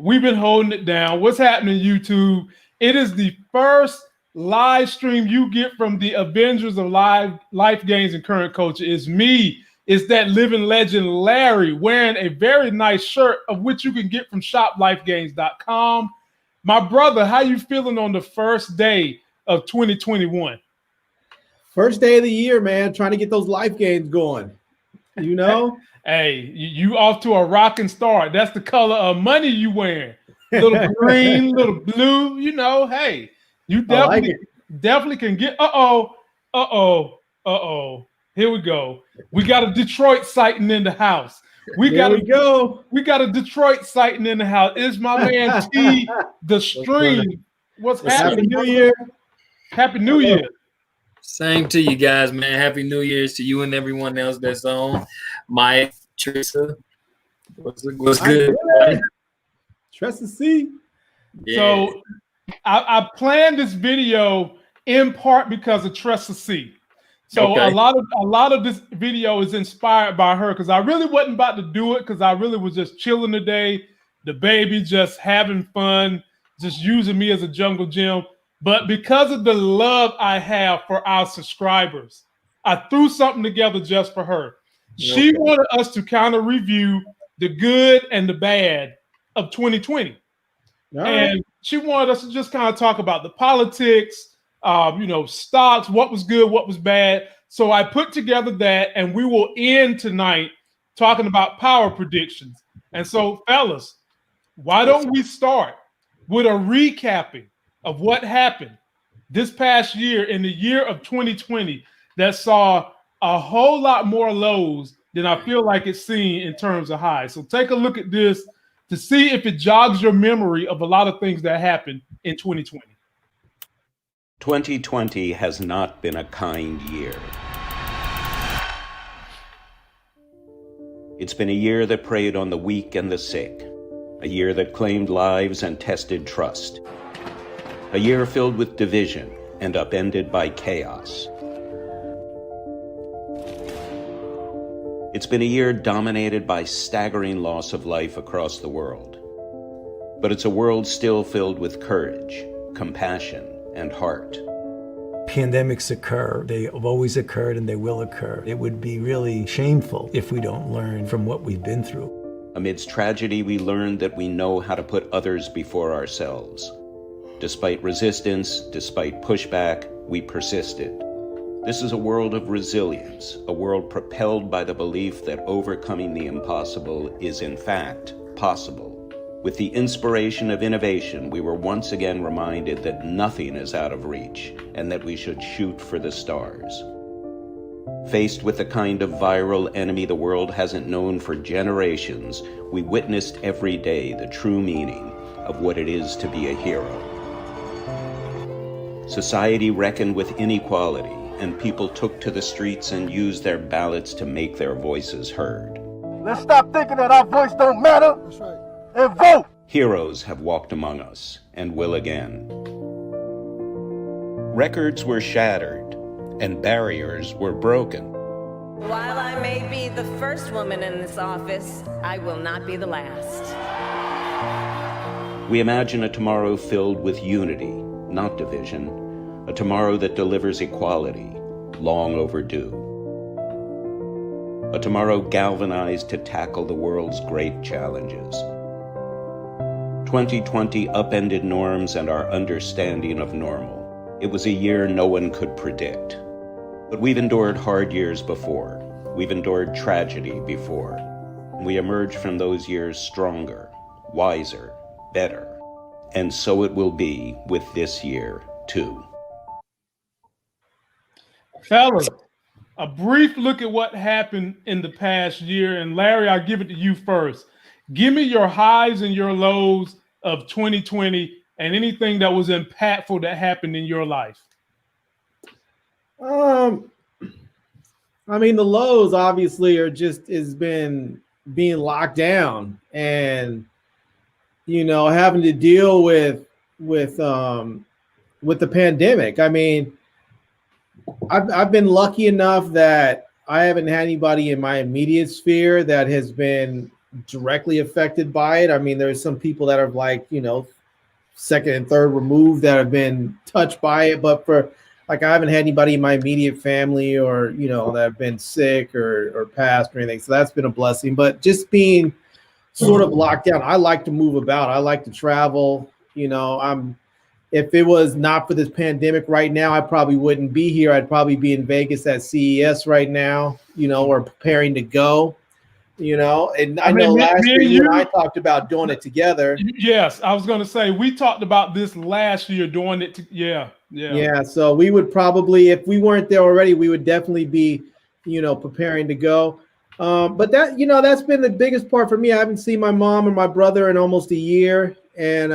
We've been holding it down. What's happening, YouTube? It is the first live stream you get from the Avengers of Life Gains and Current Culture. It's me. It's that living legend, Larry, wearing a very nice shirt, of which you can get from shoplifegains.com. My brother, how you feeling on the first day of 2021? First day of the year, man. Trying to get those life gains going. You know? Hey, you off to a rocking start. That's the color of money you wearing. Little green, little blue. You know, hey, you definitely can get. Here we go. We got a Detroit sighting in the house. We got a Detroit sighting in the house. It's my man T, the stream. What's happening? Happy New Year. Happy New Year. Same to you guys, man. Happy New Year's to you and everyone else that's on. Mike, Tressa, what's good? Tressa C. Yeah. So I planned this video in part because of Tressa C. So a lot of this video is inspired by her, because I really wasn't about to do it, because I really was just chilling today. The baby just having fun, just using me as a jungle gym. But because of the love I have for our subscribers, I threw something together just for her. She wanted us to kind of review the good and the bad of 2020. And she wanted us to just kind of talk about the politics, stocks, what was good, what was bad. So I put together that, and we will end tonight talking about power predictions. And so, fellas, why don't we start with a recapping of what happened this past year, in the year of 2020, that saw a whole lot more lows than I feel like it's seen in terms of highs. So take a look at this to see if it jogs your memory of a lot of things that happened in 2020. 2020 has not been a kind year. It's been a year that preyed on the weak and the sick, a year that claimed lives and tested trust, a year filled with division and upended by chaos. It's been a year dominated by staggering loss of life across the world. But it's a world still filled with courage, compassion, and heart. Pandemics occur. They have always occurred, and they will occur. It would be really shameful if we don't learn from what we've been through. Amidst tragedy, we learned that we know how to put others before ourselves. Despite resistance, despite pushback, we persisted. This is a world of resilience, a world propelled by the belief that overcoming the impossible is in fact possible. With the inspiration of innovation, we were once again reminded that nothing is out of reach and that we should shoot for the stars. Faced with the kind of viral enemy the world hasn't known for generations, we witnessed every day the true meaning of what it is to be a hero. Society reckoned with inequality, and people took to the streets and used their ballots to make their voices heard. Let's stop thinking that our voice don't matter. That's right. And vote! Heroes have walked among us and will again. Records were shattered and barriers were broken. While I may be the first woman in this office, I will not be the last. We imagine a tomorrow filled with unity, not division. A tomorrow that delivers equality, long overdue. A tomorrow galvanized to tackle the world's great challenges. 2020 upended norms and our understanding of normal. It was a year no one could predict. But we've endured hard years before. We've endured tragedy before. We emerged from those years stronger, wiser, better. And so it will be with this year, too. Fellas, a brief look at what happened in the past year. And Larry, I'll give it to you first. Give me your highs and your lows of 2020 and anything that was impactful that happened in your life. I mean, the lows obviously are has been being locked down and, having to deal with the pandemic. I mean, I've been lucky enough that I haven't had anybody in my immediate sphere that has been directly affected by it. I mean, there's some people that are like, you know, second and third removed that have been touched by it, but for like, I haven't had anybody in my immediate family or, you know, that have been sick or passed or anything. So that's been a blessing. But just being sort of locked down, I like to move about. I like to travel. You know, if it was not for this pandemic right now, I probably wouldn't be here. I'd probably be in Vegas at CES right now, you know, or preparing to go, you know. And I know last year you and I talked about doing it together. Yes, I was going to say, we talked about this last year, doing it. Yeah. So we would probably, if we weren't there already, we would definitely be, you know, preparing to go. But that, you know, that's been the biggest part for me. I haven't seen my mom and my brother in almost a year. And,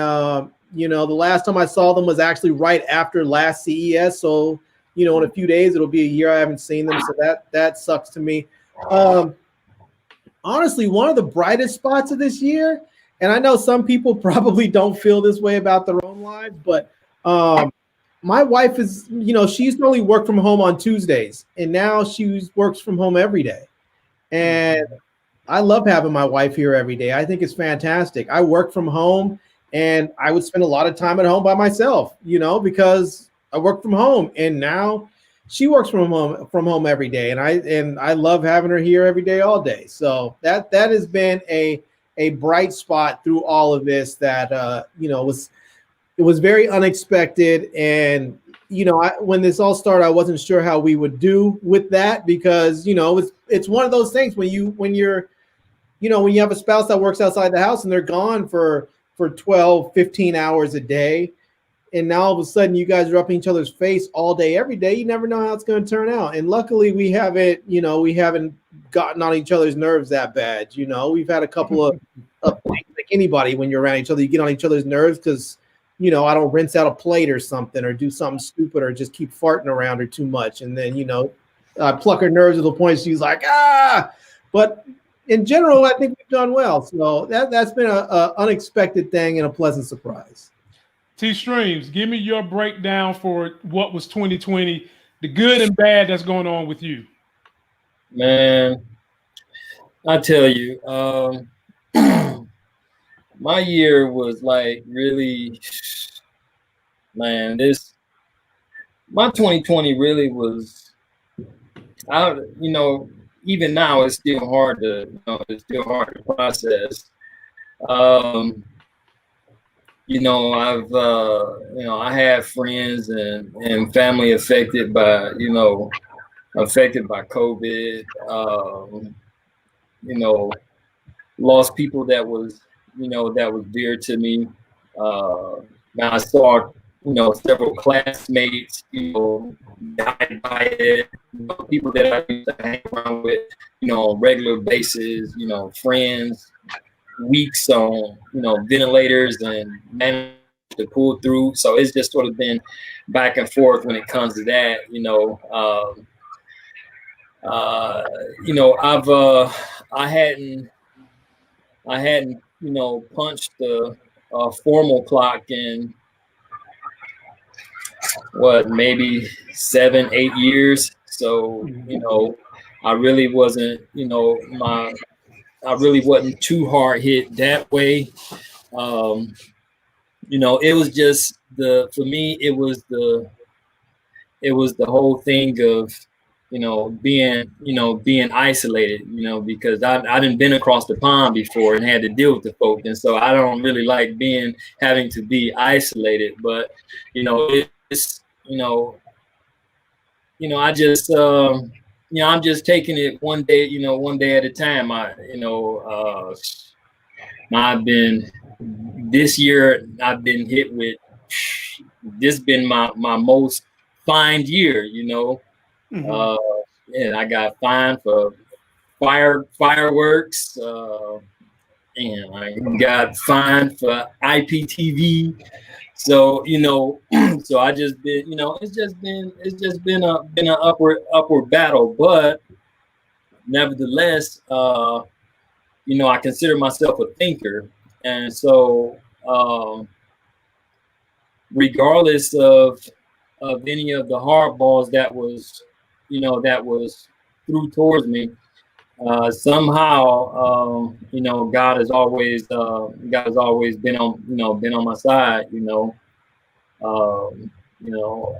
you know, the last time I saw them was actually right after last CES. So, you know, in a few days, it'll be a year I haven't seen them. So that sucks to me. Honestly, one of the brightest spots of this year, and I know some people probably don't feel this way about their own lives, but my wife is, you know, she used to only work from home on Tuesdays, and now she works from home every day. And I love having my wife here every day. I think it's fantastic. I work from home, and I would spend a lot of time at home by myself, you know, because I work from home. And now she works from home every day, and I love having her here every day, all day. So that has been a bright spot through all of this. That you know, it was very unexpected. And you know, when this all started, I wasn't sure how we would do with that, because you know, it's one of those things when you have a spouse that works outside the house and they're gone for 12, 15 hours a day. And now all of a sudden you guys are up in each other's face all day, every day. You never know how it's going to turn out. And luckily we haven't gotten on each other's nerves that bad. You know, we've had a couple of things, like anybody, when you're around each other, you get on each other's nerves because, you know, I don't rinse out a plate or something, or do something stupid, or just keep farting around her too much. And then, you know, I pluck her nerves to the point she's like, ah. But in general, I think we've done well. So that's been a unexpected thing and a pleasant surprise. T Streams, give me your breakdown for what was 2020, the good and bad that's going on with you. Man, I tell you, my year was like really, man, my 2020 really was, you know, even now it's still hard to process. You know, I have friends and family affected by COVID. You know, lost people that was dear to me. Now I saw, you know, several classmates, you know, died by it. You know, people that I used to hang around with, you know, on a regular basis. You know, friends, weeks on, you know, ventilators, and managed to pull through. So it's just sort of been back and forth when it comes to that. You know, I hadn't, you know, punched the formal clock in maybe 7-8 years. So, you know, I really wasn't, you know, I really wasn't too hard hit that way. You know, it was just for me, it was the whole thing of, you know, being isolated, you know, because I didn't been across the pond before and had to deal with the folk. And so I don't really like having to be isolated, but, you know, it's, you know, I just, you know, I'm just taking it one day at a time. This year I've been hit with, this been my most fined year, you know. And I got fined for fireworks, and I got fined for IPTV. So, you know, so I just been, you know, it's just been an upward battle, but nevertheless, you know, I consider myself a thinker, and so regardless of any of the hardballs that was threw towards me, somehow, God has always been on my side.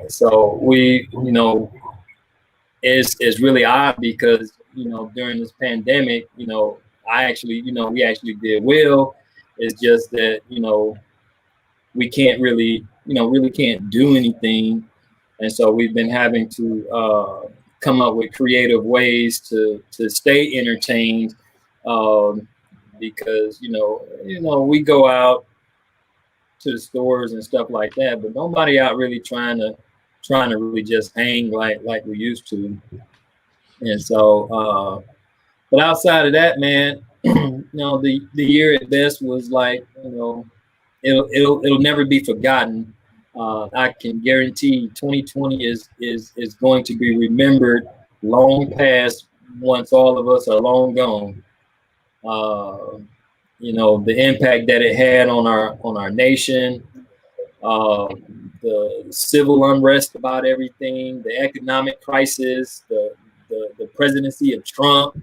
So it's really odd because during this pandemic, we actually did well. It's just that we can't really can't do anything, and so we've been having to come up with creative ways to stay entertained, because we go out to the stores and stuff like that, but nobody out really trying to really just hang like we used to. And so but outside of that, man, the year at best was like, it'll never be forgotten. I can guarantee 2020 is going to be remembered long past once all of us are long gone. The impact that it had on our nation, the civil unrest about everything, the economic crisis, the presidency of Trump,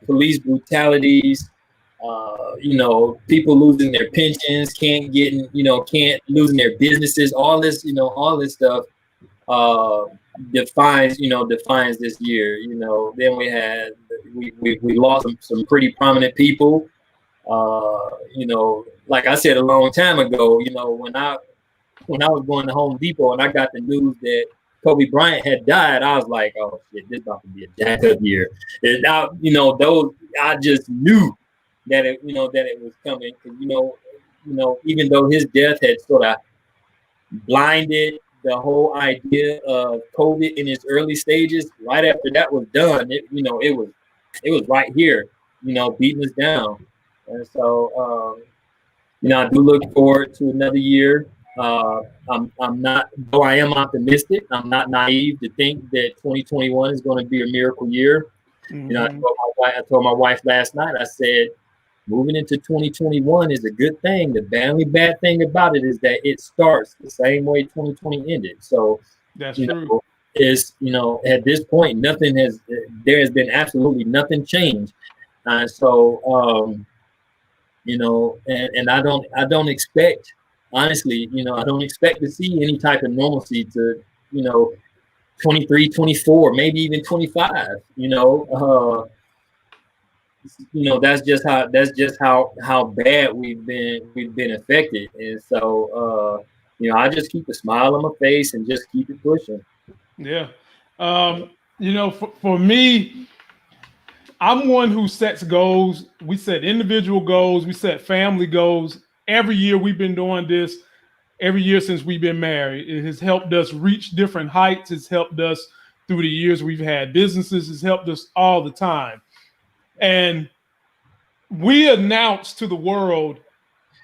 police brutalities, people losing their pensions, can't losing their businesses, all this stuff defines this year. Then we lost some pretty prominent people. Like I said a long time ago, when I was going to Home Depot and I got the news that Kobe Bryant had died, I was like, oh shit, this is about to be a jacked up year. And now, I just knew that it was coming. Even though his death had sort of blinded the whole idea of COVID in its early stages, right after that was done, it was right here, beating us down. And so, I do look forward to another year. I'm not, though I am optimistic, I'm not naive to think that 2021 is going to be a miracle year. Mm-hmm. I told my wife last night, I said, moving into 2021 is a good thing. The only bad thing about it is that it starts the same way 2020 ended. So that's true. At this point, there has been absolutely nothing changed. So, and I don't expect, honestly, I don't expect to see any type of normalcy to, 23, 24, maybe even 25, that's just how bad we've been affected. And so, I just keep a smile on my face and just keep it pushing. Yeah. For me, I'm one who sets goals. We set individual goals. We set family goals. Every year we've been doing this, every year since we've been married. It has helped us reach different heights. It's helped us through the years we've had businesses. It's helped us all the time. And we announced to the world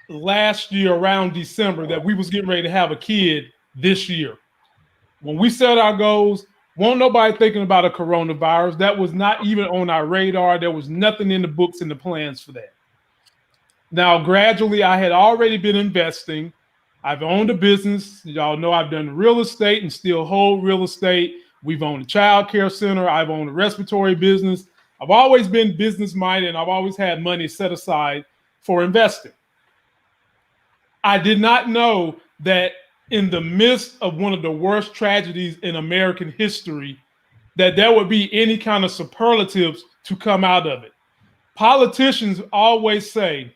last year around December that we was getting ready to have a kid this year. When we set our goals, won't nobody thinking about a coronavirus. That was not even on our radar. There was nothing in the books and the plans for that. Now, gradually, I had already been investing. I've owned a business. Y'all know I've done real estate and still hold real estate. We've owned a child care center. I've owned a respiratory business. I've always been business-minded, and I've always had money set aside for investing. I did not know that in the midst of one of the worst tragedies in American history, that there would be any kind of superlatives to come out of it. Politicians always say,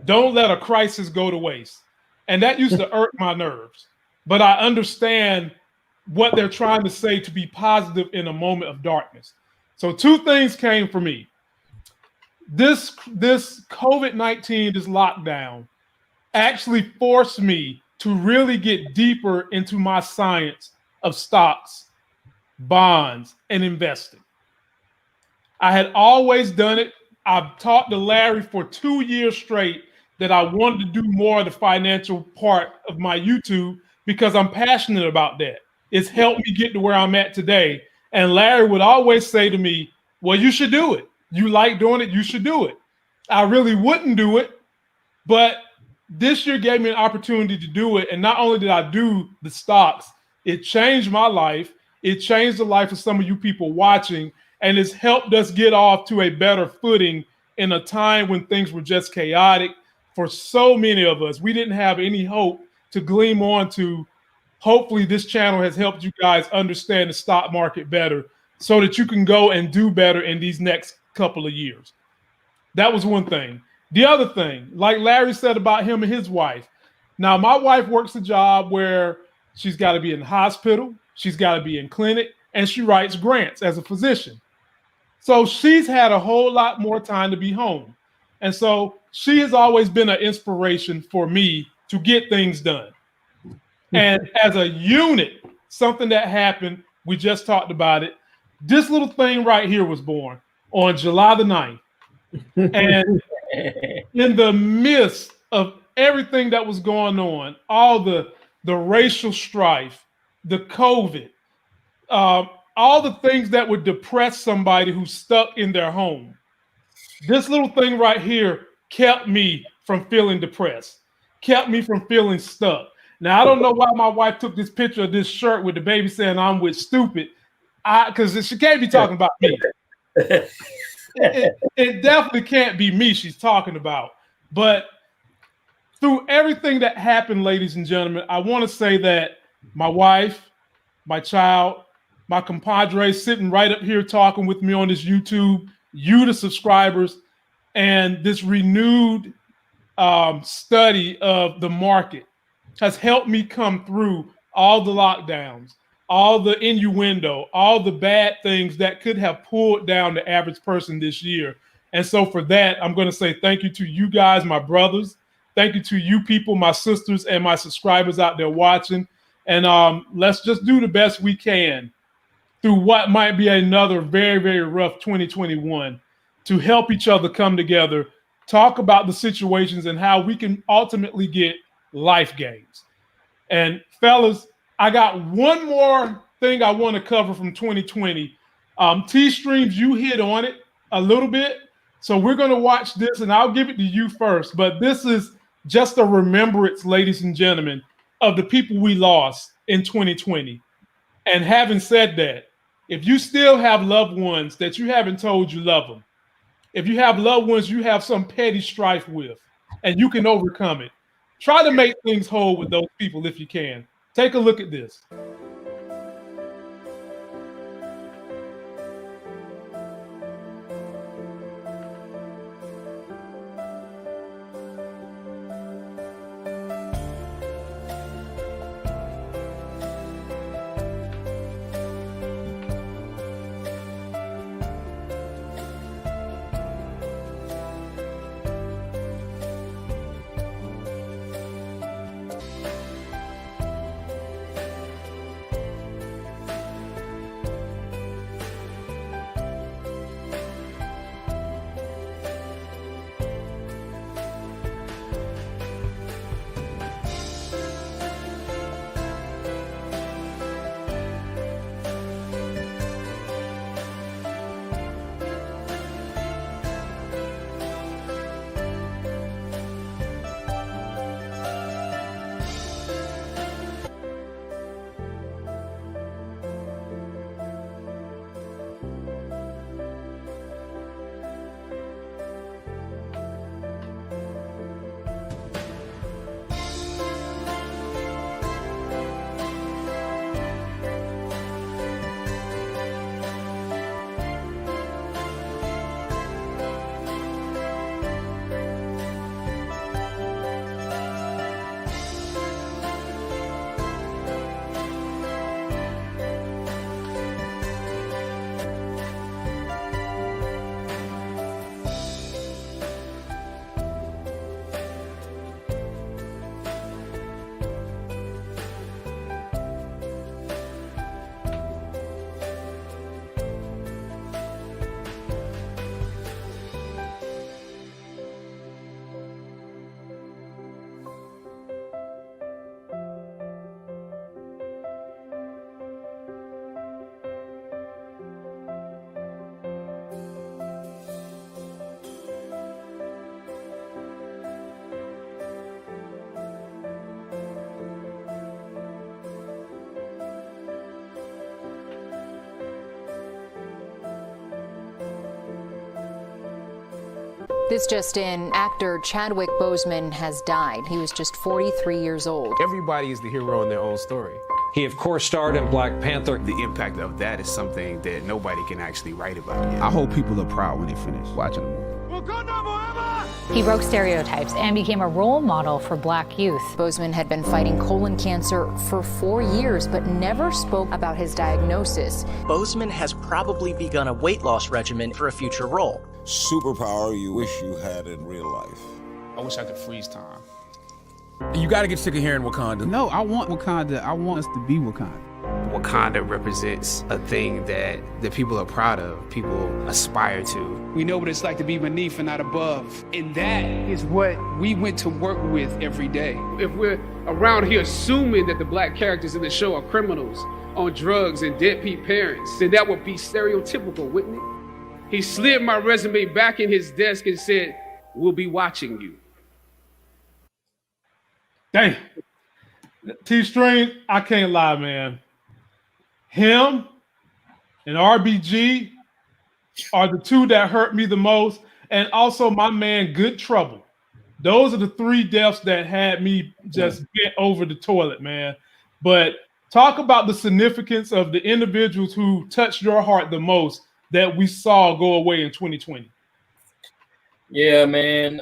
don't let a crisis go to waste. And that used to irk my nerves. But I understand what they're trying to say to be positive in a moment of darkness. So two things came for me. This COVID-19, this lockdown, actually forced me to really get deeper into my science of stocks, bonds, and investing. I had always done it. I've talked to Larry for 2 years straight that I wanted to do more of the financial part of my YouTube because I'm passionate about that. It's helped me get to where I'm at today. And Larry would always say to me, well, you should do it. You like doing it, you should do it. I really wouldn't do it, but this year gave me an opportunity to do it. And not only did I do the stocks, it changed my life. It changed the life of some of you people watching. and it's helped us get off to a better footing in a time when things were just chaotic for so many of us. We didn't have any hope to gleam on to. Hopefully this channel has helped you guys understand the stock market better so that you can go and do better in these next couple of years. That was one thing. The other thing, like Larry said about him and his wife. Now, my wife works a job where she's got to be in the hospital, she's got to be in clinic, and she writes grants as a physician. So she's had a whole lot more time to be home. And so she has always been an inspiration for me to get things done. And as a unit, something that happened, we just talked about it. This little thing right here was born on July the 9th. And in the midst of everything that was going on, all the racial strife, the COVID, all the things that would depress somebody who's stuck in their home. This little thing right here kept me from feeling depressed, kept me from feeling stuck. Now, I don't know why my wife took this picture of this shirt with the baby saying I'm with stupid, because she can't be talking about me. It definitely can't be me she's talking about. But through everything that happened, ladies and gentlemen, I want to say that my wife, my child, my compadre sitting right up here talking with me on this YouTube, you the subscribers, and this renewed study of the market has helped me come through all the lockdowns, all the innuendo, all the bad things that could have pulled down the average person this year. And so for that, I'm going to say thank you to you guys, my brothers. Thank you to you people, my sisters and my subscribers out there watching. And let's just do the best we can through what might be another very, very rough 2021 to help each other come together, talk about the situations and how we can ultimately get life gains. And fellas, I got one more thing I want to cover from 2020. T-Streams, you hit on it a little bit. So we're going to watch this and I'll give it to you first. But this is just a remembrance, ladies and gentlemen, of the people we lost in 2020. And having said that, if you still have loved ones that you haven't told you love them, if you have loved ones you have some petty strife with and you can overcome it, try to make things whole with those people if you can. Take a look at this. This just in, actor Chadwick Boseman has died. He was just 43 years old. Everybody is the hero in their own story. He, of course, starred in Black Panther. The impact of that is something that nobody can actually write about yet. I hope people are proud when they finish watching the movie. He broke stereotypes and became a role model for Black youth. Boseman had been fighting colon cancer for 4 years, but never spoke about his diagnosis. Boseman has probably begun a weight loss regimen for a future role. Superpower you wish you had in real life. I wish I could freeze time. You gotta get sick of hearing Wakanda. No, I want Wakanda. I want us to be Wakanda. Wakanda represents a thing that people are proud of, people aspire to. We know what it's like to be beneath and not above. And that is what we went to work with every day. If we're around here assuming that the Black characters in the show are criminals on drugs and deadbeat parents, then that would be stereotypical, wouldn't it? He slid my resume back in his desk and said, "We'll be watching you." Dang. T-String, I can't lie, man. Him and RBG are the two that hurt me the most. And also my man, Good Trouble. Those are the three deaths that had me just bent over the toilet, man. But talk about the significance of the individuals who touched your heart the most that we saw go away in 2020. Yeah, man.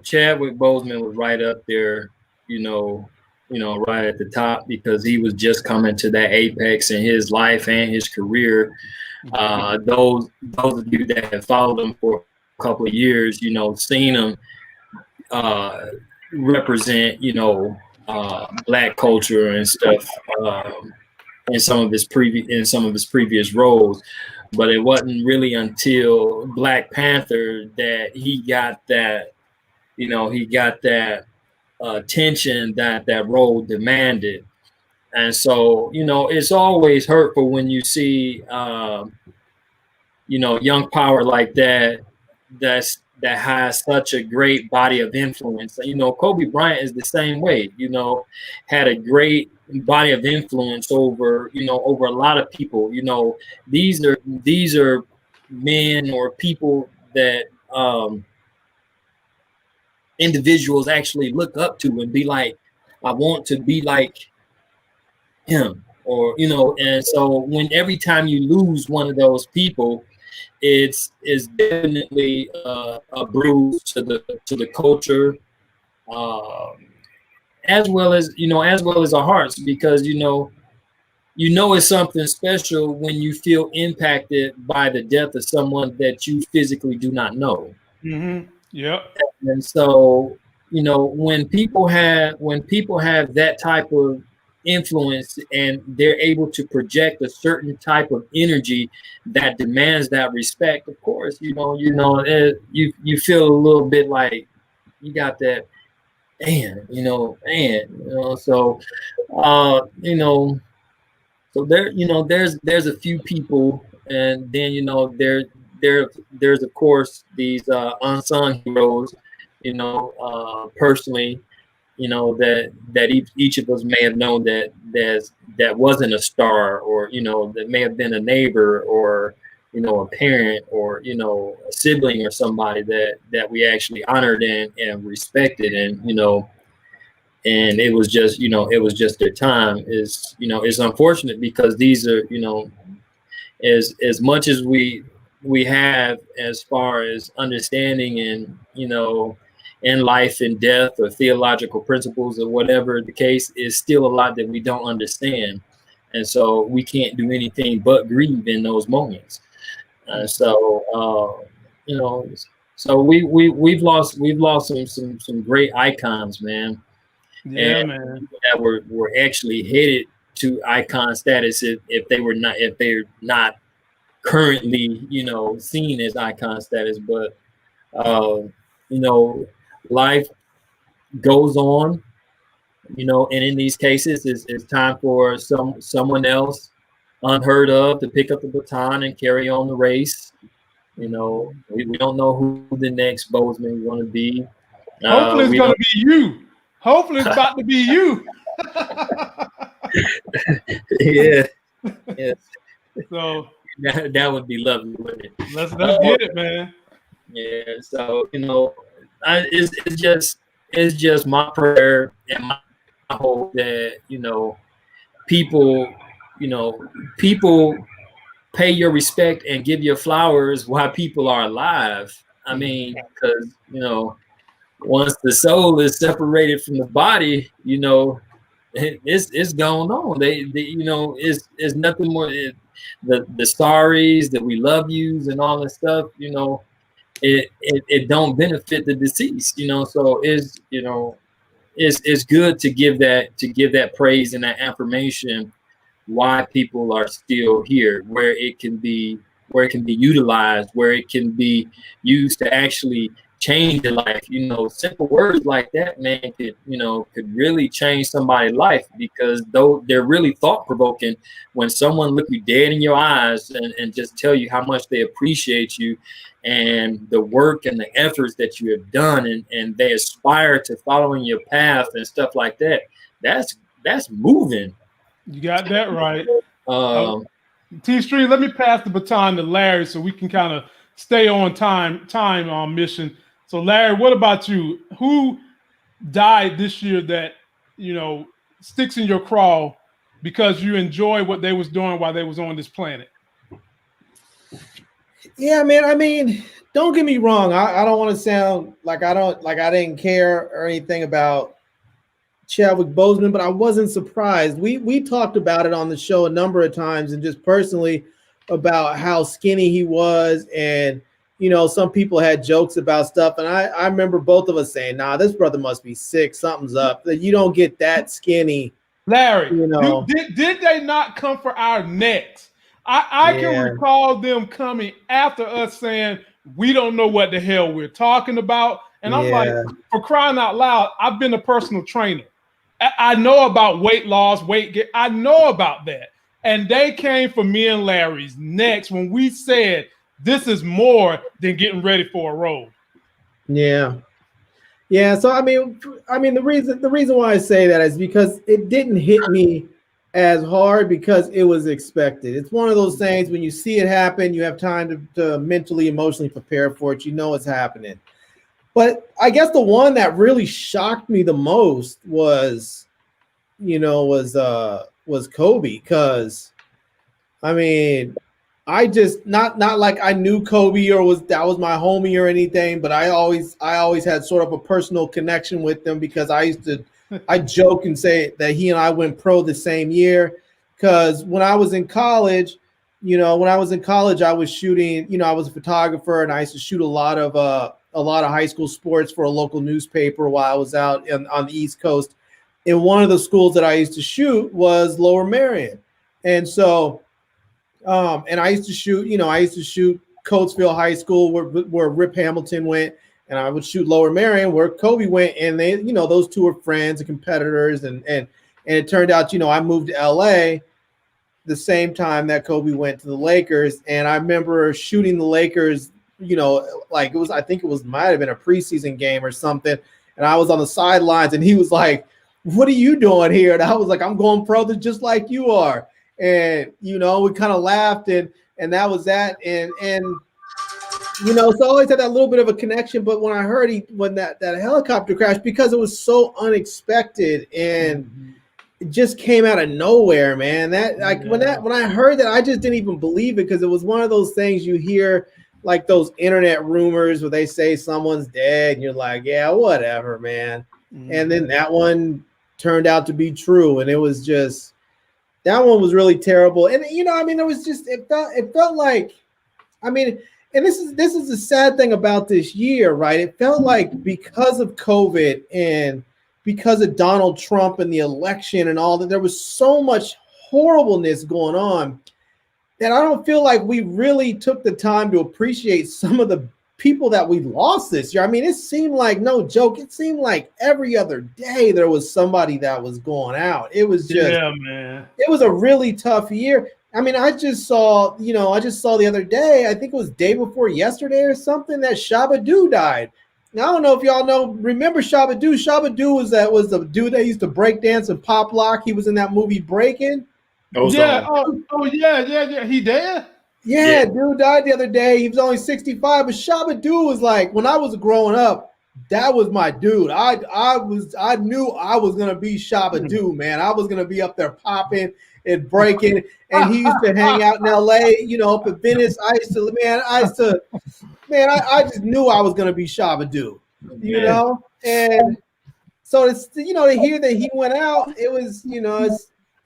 Chadwick Boseman was right up there, right at the top, because he was just coming to that apex in his life and his career. Those of you that have followed him for a couple of years, seen him represent, Black culture and stuff in some of his previous roles. But it wasn't really until Black Panther that he got that, attention that role demanded. And so, it's always hurtful when you see, young power like that has such a great body of influence. Kobe Bryant is the same way, had a great body of influence over a lot of people. These are men or people that individuals actually look up to and be like, I want to be like him, or and so every time you lose one of those people, it's definitely a bruise to the culture, as well as our hearts, because it's something special when you feel impacted by the death of someone that you physically do not know. Mm-hmm. Yeah. And so, when people have that type of influence and they're able to project a certain type of energy that demands that respect, of course, you feel a little bit like you got that, so there's a few people, and then there's of course these unsung heroes, personally, that each of us may have known that wasn't a star, or that may have been a neighbor, or a parent, or a sibling, or somebody that we actually honored and respected, and and it was just their time. It's unfortunate, because these are as much as we have as far as understanding and in life and death, or theological principles, or whatever the case is, still a lot that we don't understand, and so we can't do anything but grieve in those moments. So we've lost some great icons, man. Yeah, and man. That were actually headed to icon status if they're not currently seen as icon status. But life goes on, and in these cases it's time for someone else unheard of to pick up the baton and carry on the race. We don't know who the next Boseman is going to be. Hopefully it's going to be you. Hopefully it's about to be you. Yeah. Yes. So That would be lovely, wouldn't it? Let's get it, man. Yeah. So it's just my prayer and my hope that people pay your respect and give your flowers while people are alive. I mean, because once the soul is separated from the body, it's going on. It's nothing more. The stories that we love yous and all that stuff, it don't benefit the deceased, So it's good to give that praise and that affirmation why people are still here, where it can be utilized, where it can be used to actually change your life. Simple words like that, man, could really change somebody's life, because though they're really thought-provoking, when someone look you dead in your eyes and just tell you how much they appreciate you and the work and the efforts that you have done, and they aspire to following your path and stuff like that, that's moving. You got that right. T-Stream, let me pass the baton to Larry so we can kind of stay on time on mission. So Larry, what about you? Who died this year that, sticks in your craw because you enjoy what they was doing while they was on this planet? Yeah, man. I mean, don't get me wrong. I don't want to sound like I didn't care or anything about Chadwick Boseman, but I wasn't surprised. We talked about it on the show a number of times, and just personally about how skinny he was, and some people had jokes about stuff, and I remember both of us saying, "Nah, this brother must be sick. Something's up. That you don't get that skinny." Larry, did they not come for our necks? I can recall them coming after us saying, "We don't know what the hell we're talking about," and I'm like, for crying out loud, I've been a personal trainer. I know about weight loss, weight gain. I know about that. And they came for me and Larry's necks when we said this is more than getting ready for a role. Yeah. So I mean, the reason why I say that is because it didn't hit me as hard because it was expected. It's one of those things when you see it happen, you have time to mentally, emotionally prepare for it. You know it's happening. But I guess the one that really shocked me the most was Kobe, because I mean, I just not like I knew Kobe or that was my homie or anything, but I always had sort of a personal connection with him because I joke and say that he and I went pro the same year, because when I was in college, I was shooting, I was a photographer, and I used to shoot a lot of high school sports for a local newspaper while I was out on the East Coast. And one of the schools that I used to shoot was Lower Merion. And so, and I used to shoot Coatesville High School where Rip Hamilton went, and I would shoot Lower Merion where Kobe went. And they, those two were friends and competitors. And it turned out, I moved to LA the same time that Kobe went to the Lakers. And I remember shooting the Lakers, I think it might have been a preseason game or something. And I was on the sidelines, and he was like, "What are you doing here?" And I was like, "I'm going pro just like you are." And, we kind of laughed, and that was that. And so I always had that little bit of a connection. But when I heard when that helicopter crashed, because it was so unexpected and it just came out of nowhere, man, when I heard that, I just didn't even believe it, because it was one of those things you hear, like those internet rumors where they say someone's dead and you're like, yeah, whatever, man. And then that one turned out to be true. And it was just, that one was really terrible. And, it was just, it felt like, and this is the sad thing about this year, right? It felt like because of COVID and because of Donald Trump and the election and all that, there was so much horribleness going on that I don't feel like we really took the time to appreciate some of the people that we lost this year. It seemed like, no joke, it seemed like every other day there was somebody that was going out. It was just, man. It was a really tough year. I just saw the other day, I think it was day before yesterday or something, that Shabba Doo died. Now, I don't know if y'all remember Shabba Doo. Shabba Doo was the dude that used to break dance and pop lock. He was in that movie Breakin'. Yeah. Oh, yeah. He dead? Yeah, dude died the other day. He was only 65, but Shabba Doo was like, when I was growing up, that was my dude. I knew I was gonna be Shabba Doo, man. I was gonna be up there popping and breaking. And he used to hang out in LA, you know, up at Venice. I just knew I was gonna be Shabba Doo, you know. And so it's, you know, to hear that he went out, it was, you know,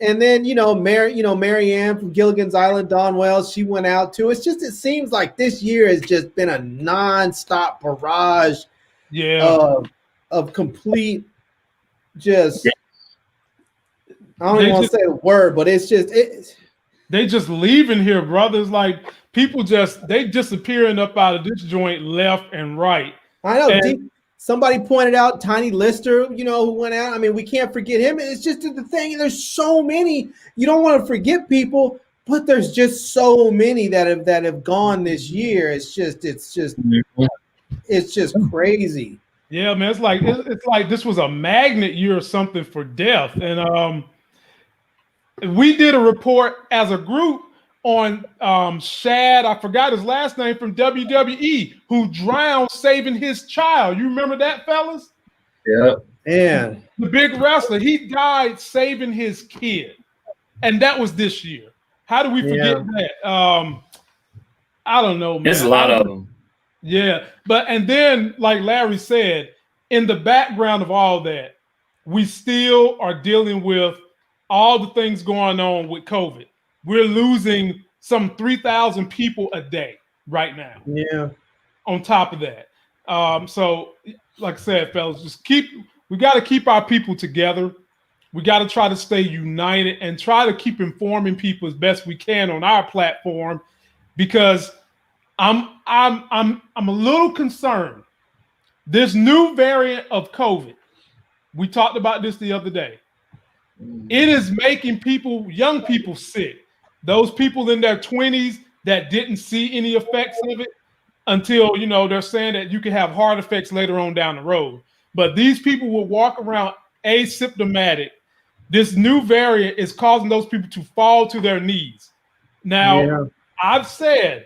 and then, you know, Mary Ann from Gilligan's Island, Dawn Wells, she went out too. It's just, it seems like this year has just been a nonstop barrage of complete just, I don't even want to say the word, but it's just, they just leaving here, brothers. Like people they disappearing up out of this joint left and right. I know. Somebody pointed out Tiny Lister, you know, who went out. I mean, we can't forget him. It's just the thing. There's so many. You don't want to forget people, but there's just so many that have gone this year. It's just crazy. Yeah, man. It's like this was a magnet year or something for death. And we did a report as a group on Shad, I forgot his last name, from WWE, who drowned saving his child. You remember that, fellas? Yeah. Man. The big wrestler, he died saving his kid. And that was this year. How do we forget that? I don't know, man. There's a lot of them. Yeah. And then, like Larry said, in the background of all that, we still are dealing with all the things going on with COVID. We're losing some 3,000 people a day right now. Yeah. On top of that. So like I said, fellas, we got to keep our people together. We got to try to stay united and try to keep informing people as best we can on our platform, because I'm a little concerned. This new variant of COVID, we talked about this the other day. It is making young people sick. Those people in their 20s that didn't see any effects of it until, you know, they're saying that you can have heart effects later on down the road. But these people will walk around asymptomatic. This new variant is causing those people to fall to their knees. Now, I've said,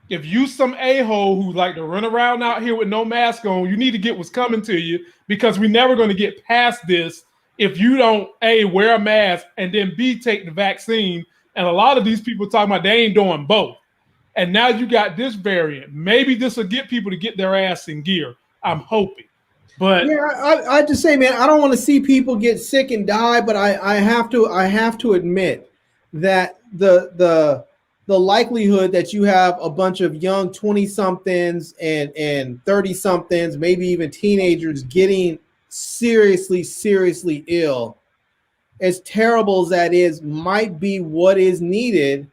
if you some a-hole who like to run around out here with no mask on, you need to get what's coming to you, because we're never going to get past this if you don't, A, wear a mask, and then B, take the vaccine. And a lot of these people talking about they ain't doing both. And now you got this variant. Maybe this will get people to get their ass in gear. I'm hoping. But yeah, I just say, man, I don't want to see people get sick and die, but I have to admit that the likelihood that you have a bunch of young 20-somethings and 30-somethings, maybe even teenagers, getting seriously ill, as terrible as that is, might be what is needed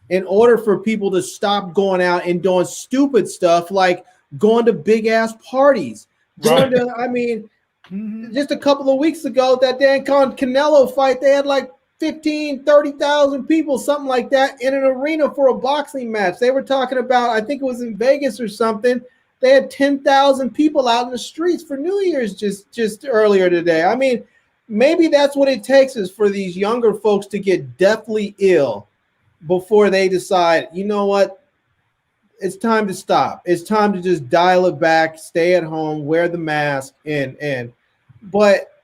in order for people to stop going out and doing stupid stuff like going to big ass parties. Right. Just a couple of weeks ago, that Dan Canelo fight, they had like 30,000 people, something like that, in an arena for a boxing match. They were talking about, I think it was in Vegas or something, they had 10,000 people out in the streets for New Year's just earlier today. I mean, maybe that's what it takes, is for these younger folks to get deathly ill before they decide, you know what, it's time to stop. It's time to just dial it back, stay at home, wear the mask, but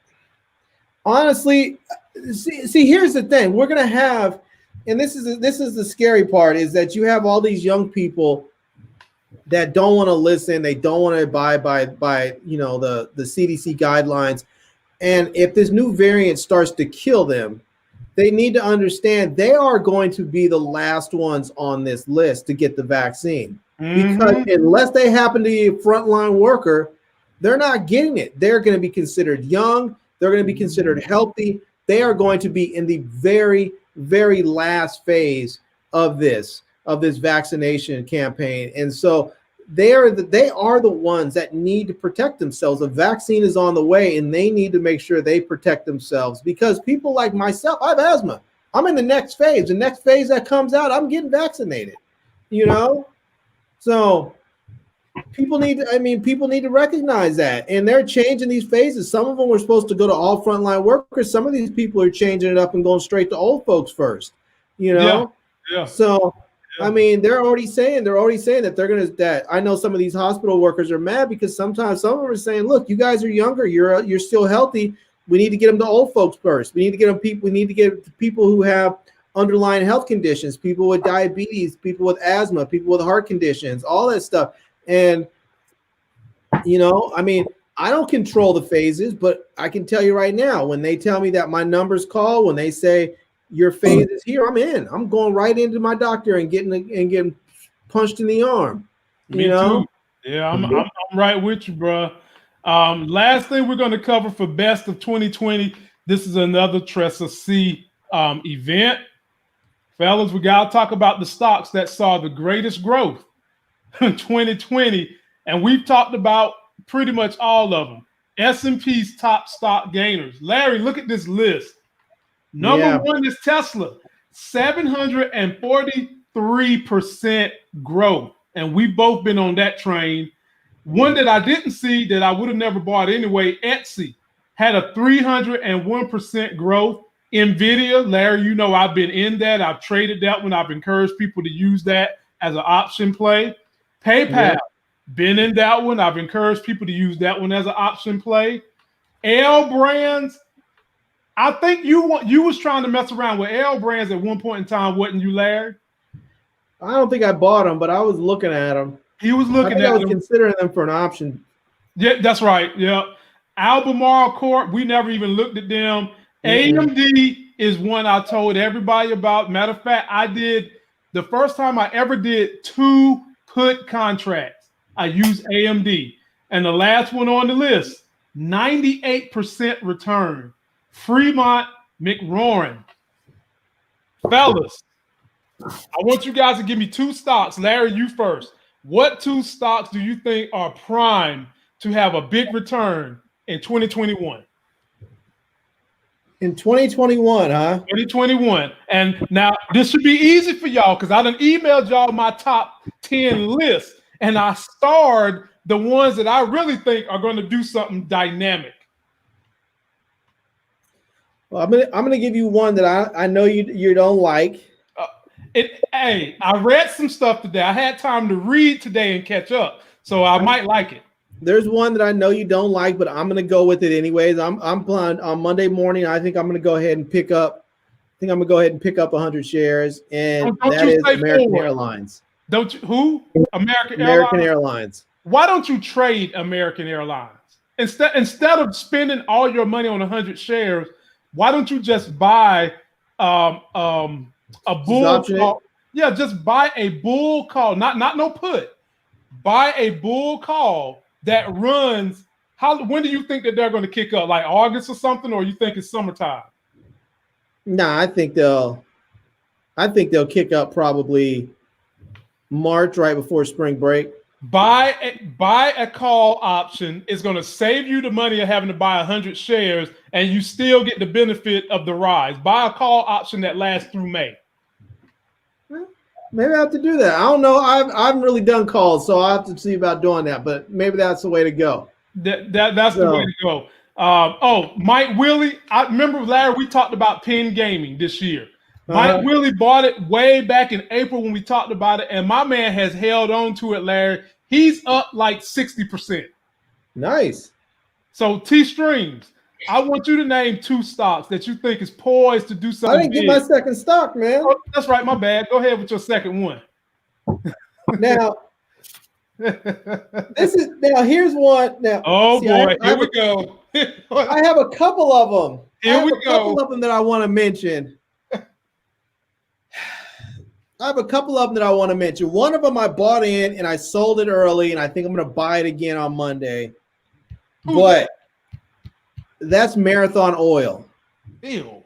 honestly, see, here's the thing. We're gonna have, and this is the scary part, is that you have all these young people that don't want to listen, they don't want to abide by you know, the CDC guidelines. And if this new variant starts to kill them, they need to understand they are going to be the last ones on this list to get the vaccine. Because unless they happen to be a frontline worker, they're not getting it. They're going to be considered young. They're going to be considered healthy. They are going to be in the very, very last phase of this vaccination campaign. And so they are the ones that need to protect themselves. A vaccine is on the way, and they need to make sure they protect themselves, because people like myself, I have asthma. I'm in the next phase. The next phase that comes out, I'm getting vaccinated, you know? So people need to recognize that, and they're changing these phases. Some of them were supposed to go to all frontline workers. Some of these people are changing it up and going straight to old folks first, you know? Yeah. So I mean, they're already saying that they're gonna. That I know some of these hospital workers are mad because sometimes some of them are saying, "Look, you guys are younger. You're still healthy. We need to get them to old folks first. We need to get them people. We need to get people who have underlying health conditions, people with diabetes, people with asthma, people with heart conditions, all that stuff." And I mean, I don't control the phases, but I can tell you right now, when they tell me that my numbers call, when they say your phase is here, I'm in. I'm going right into my doctor and getting punched in the arm. Me too. Yeah, I'm right with you, bro. Last thing we're going to cover for best of 2020. This is another Tressa C event, fellas. We got to talk about the stocks that saw the greatest growth in 2020, and we've talked about pretty much all of them. S&P's top stock gainers. Larry, look at this list. Number one is Tesla, 743% growth. And we've both been on that train. One that I didn't see that I would have never bought anyway, Etsy, had a 301% growth. NVIDIA, Larry, I've been in that. I've traded that one. I've encouraged people to use that as an option play. PayPal, been in that one. I've encouraged people to use that one as an option play. L Brands, I think you was trying to mess around with L Brands at one point in time, wasn't you, Larry? I don't think I bought them, but I was looking at them. He was looking at them. I was them. considering them for an option. Yeah, that's right. Yeah. Albemarle Corp, we never even looked at them. AMD is one I told everybody about. Matter of fact, I did the first time I ever did 2 put contracts. I used AMD. And the last one on the list, 98% return. Fremont McMoran. Fellas, I want you guys to give me 2 stocks. Larry, you first. What 2 stocks do you think are primed to have a big return in 2021? In 2021, huh? 2021. And now this should be easy for y'all because I done emailed y'all my top 10 list, and I starred the ones that I really think are going to do something dynamic. Well, I'm gonna give you one that I know you don't like. Hey, I read some stuff today. I had time to read today and catch up, so I might like it. There's one that I know you don't like, but I'm gonna go with it anyways. I'm planning on Monday morning. I think I'm gonna go ahead and pick up. I think I'm gonna go ahead and pick up 100 shares, and that is American Airlines. Don't you? Who? American Airlines. Why don't you trade American Airlines instead of spending all your money on 100 shares? Why don't you just buy a bull call? Yeah, just buy a bull call, not no put. Buy a bull call that runs. When do you think that they're going to kick up? Like August or something, or you think it's summertime? Nah, I think they'll kick up probably March, right before spring break. Buy a call option. It's going to save you the money of having to buy 100 shares, and you still get the benefit of the rise. Buy a call option that lasts through May. Maybe I have to do that. I don't know. I haven't really done calls, so I have to see about doing that. But maybe that's the way to go. That's the way to go. Mike Willie. I remember, Larry, we talked about Penn Gaming this year. Mike Willie bought it way back in April when we talked about it, and my man has held on to it, Larry. He's up like 60%. Nice. So T-Streams, I want you to name 2 stocks that you think is poised to do something. I didn't get my second stock, man. Oh, that's right, my bad. Go ahead with your second one. Now, here's one. Now, boy, here we go. I have a couple of them. Here we go. Couple of them that I want to mention. I have a couple of them that I want to mention. One of them I bought in and I sold it early, and I think I'm going to buy it again on Monday. But that's Marathon Oil. Ew.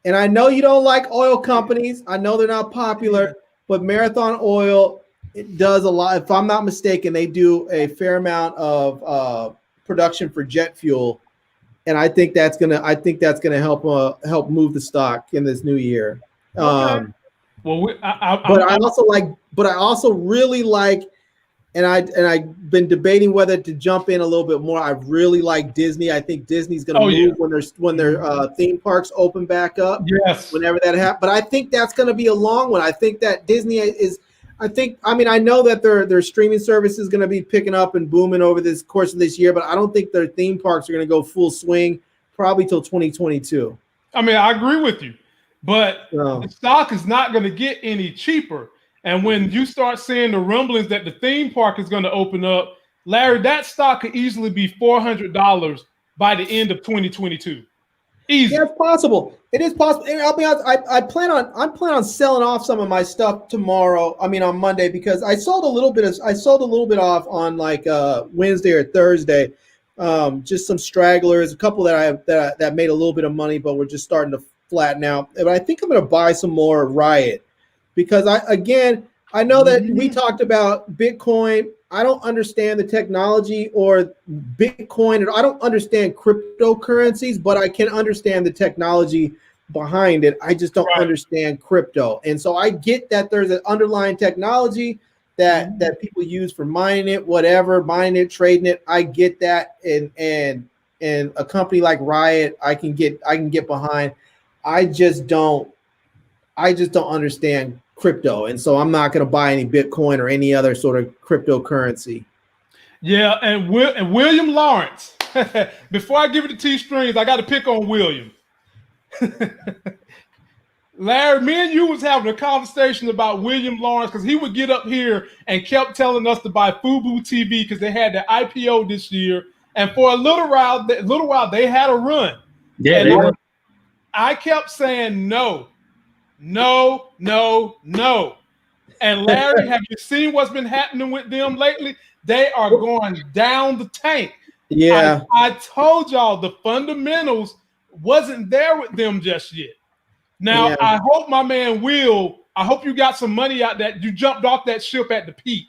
And I know you don't like oil companies. I know they're not popular, but Marathon Oil, it does a lot. If I'm not mistaken, they do a fair amount of production for jet fuel, and I think that's gonna help move the stock in this new year. Okay. Well, I also really like I've been debating whether to jump in a little bit more. I really like Disney. I think Disney's going to move when their theme parks open back up. Yes, whenever that happens. But I think that's going to be a long one. I think that Disney is. I know that their streaming service is going to be picking up and booming over this course of this year, but I don't think their theme parks are going to go full swing probably till 2022. I mean, I agree with you, but the stock is not going to get any cheaper. And when you start seeing the rumblings that the theme park is going to open up, Larry, that stock could easily be $400 by the end of 2022. Easy. Yeah, it's possible. It is possible. And I'll be honest, I plan on selling off some of my stuff tomorrow. I mean, on Monday, because I sold a little bit off on like Wednesday or Thursday. Just some stragglers, a couple that made a little bit of money, but we're just starting to flatten out. But I think I'm going to buy some more Riot, because I know that we talked about Bitcoin. I don't understand the technology or Bitcoin. I don't understand cryptocurrencies, but I can understand the technology behind it. I just don't understand crypto. And so I get that there's an underlying technology that people use for mining it, trading it. I get that. And a company like Riot, I can get behind. I just don't understand crypto, and so I'm not going to buy any Bitcoin or any other sort of cryptocurrency. Yeah, and William Lawrence. Before I give it to T Strings, I got to pick on William. Larry, me and you was having a conversation about William Lawrence, because he would get up here and kept telling us to buy Fubo TV because they had the IPO this year, and for a little while they had a run. Yeah, and I kept saying no. And Larry, have you seen what's been happening with them lately? They are going down the tank. Yeah. I told y'all the fundamentals wasn't there with them just yet. Now, I hope my man I hope you got some money out that you jumped off that ship at the peak.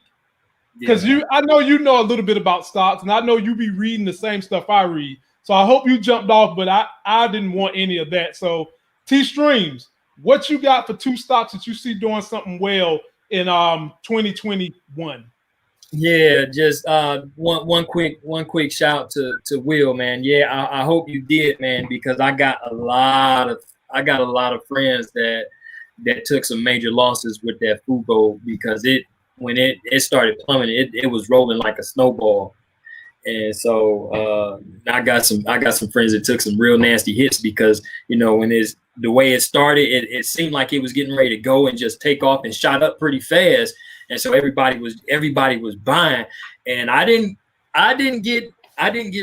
Because I know you know a little bit about stocks, and I know you be reading the same stuff I read. So I hope you jumped off, but I didn't want any of that. So T Streams, what you got for two stocks that you see doing something well in 2021? Yeah, just one quick shout to Will, man. Yeah, I hope you did, man, because I got a lot of friends that took some major losses with that Fubo, because when it started plummeting, it was rolling like a snowball. And so I got some friends that took some real nasty hits, because when the way it started, it seemed like it was getting ready to go and just take off and shot up pretty fast. And so everybody was buying, and I didn't get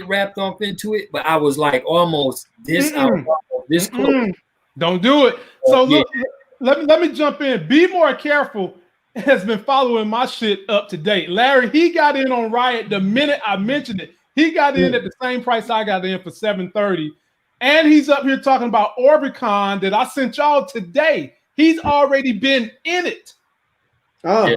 wrapped up into it, but I was like almost this close. Don't do it. So look, let me jump in. Be More Careful has been following my shit up to date. Larry, he got in on Riot the minute I mentioned it. He got in at the same price I got in for $7.30. And he's up here talking about Orbicon that I sent y'all today. He's already been in it. Oh.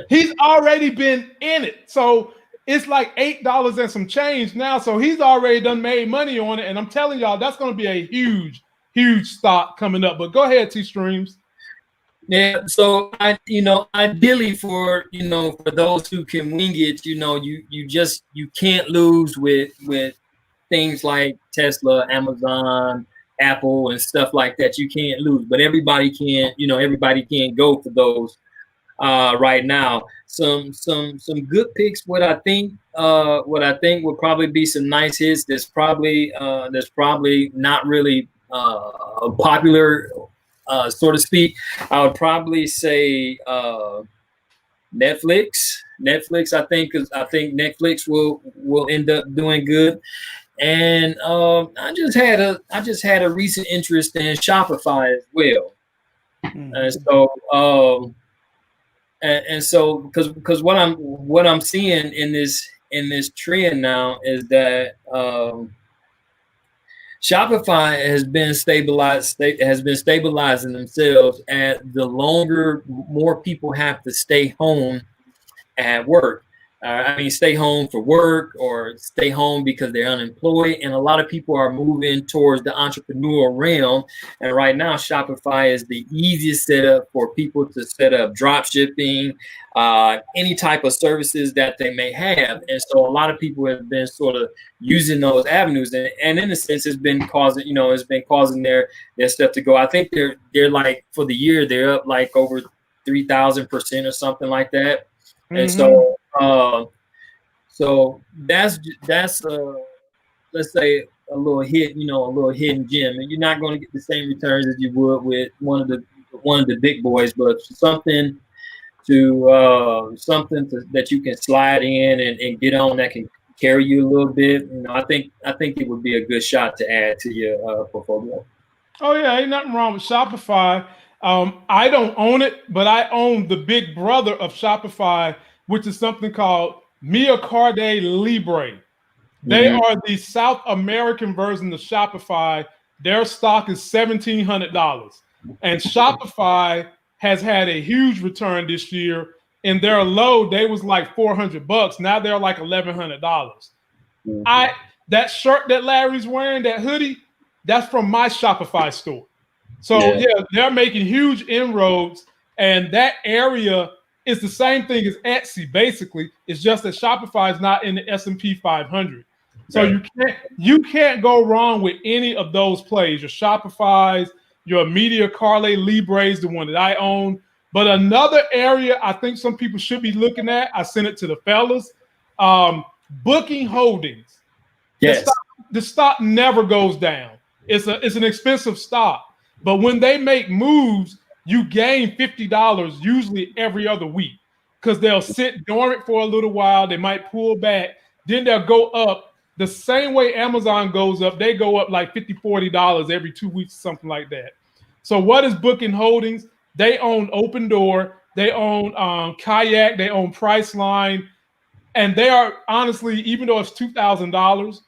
He's already been in it. So it's like $8 and some change now. So he's already done made money on it. And I'm telling y'all, that's going to be a huge, huge stock coming up. But go ahead, T Streams. Yeah, so ideally for those who can wing it, you can't lose with things like Tesla, Amazon, Apple, and stuff like that. You can't lose, but everybody can go for those right now. Some good picks. What I think would probably be some nice hits. There's probably not really popular. So to speak, I would probably say Netflix. I think Netflix will end up doing good. And I just had a recent interest in Shopify as well. And so because what I'm seeing in this trend now is that Shopify has been stabilizing themselves as the longer more people have to stay home at work. I mean, stay home for work or stay home because they're unemployed. And a lot of people are moving towards the entrepreneurial realm. And right now, Shopify is the easiest setup for people to set up drop shipping, any type of services that they may have. And so a lot of people have been sort of using those avenues. And in a sense, it's been causing, their stuff to go. I think they're like, for the year, they're up like over 3,000% or something like that. And so, so that's let's say a little hidden gem, and you're not going to get the same returns as you would with one of the big boys, but something that you can slide in and get on that can carry you a little bit. I think it would be a good shot to add to your portfolio. Oh yeah, ain't nothing wrong with Shopify. I don't own it, but I own the big brother of Shopify, which is something called Miocard Libre. They are the South American version of Shopify. Their stock is $1,700. And Shopify has had a huge return this year. In their low, they was like $400. Now they're like $1,100. That shirt that Larry's wearing, that hoodie, that's from my Shopify store. So yeah, they're making huge inroads, and that area is the same thing as Etsy. Basically, it's just that Shopify is not in the S&P 500. So you can't go wrong with any of those plays. Your Shopify's, your Miocard Libre's, the one that I own. But another area I think some people should be looking at, I sent it to the fellas, Booking Holdings. Yes. The stock never goes down. It's an expensive stock. But when they make moves, you gain $50 usually every other week, because they'll sit dormant for a little while. They might pull back. Then they'll go up the same way Amazon goes up. They go up like $50, $40 every 2 weeks, something like that. So what is Booking Holdings? They own Open Door. They own Kayak. They own Priceline. And they are honestly, even though it's $2,000,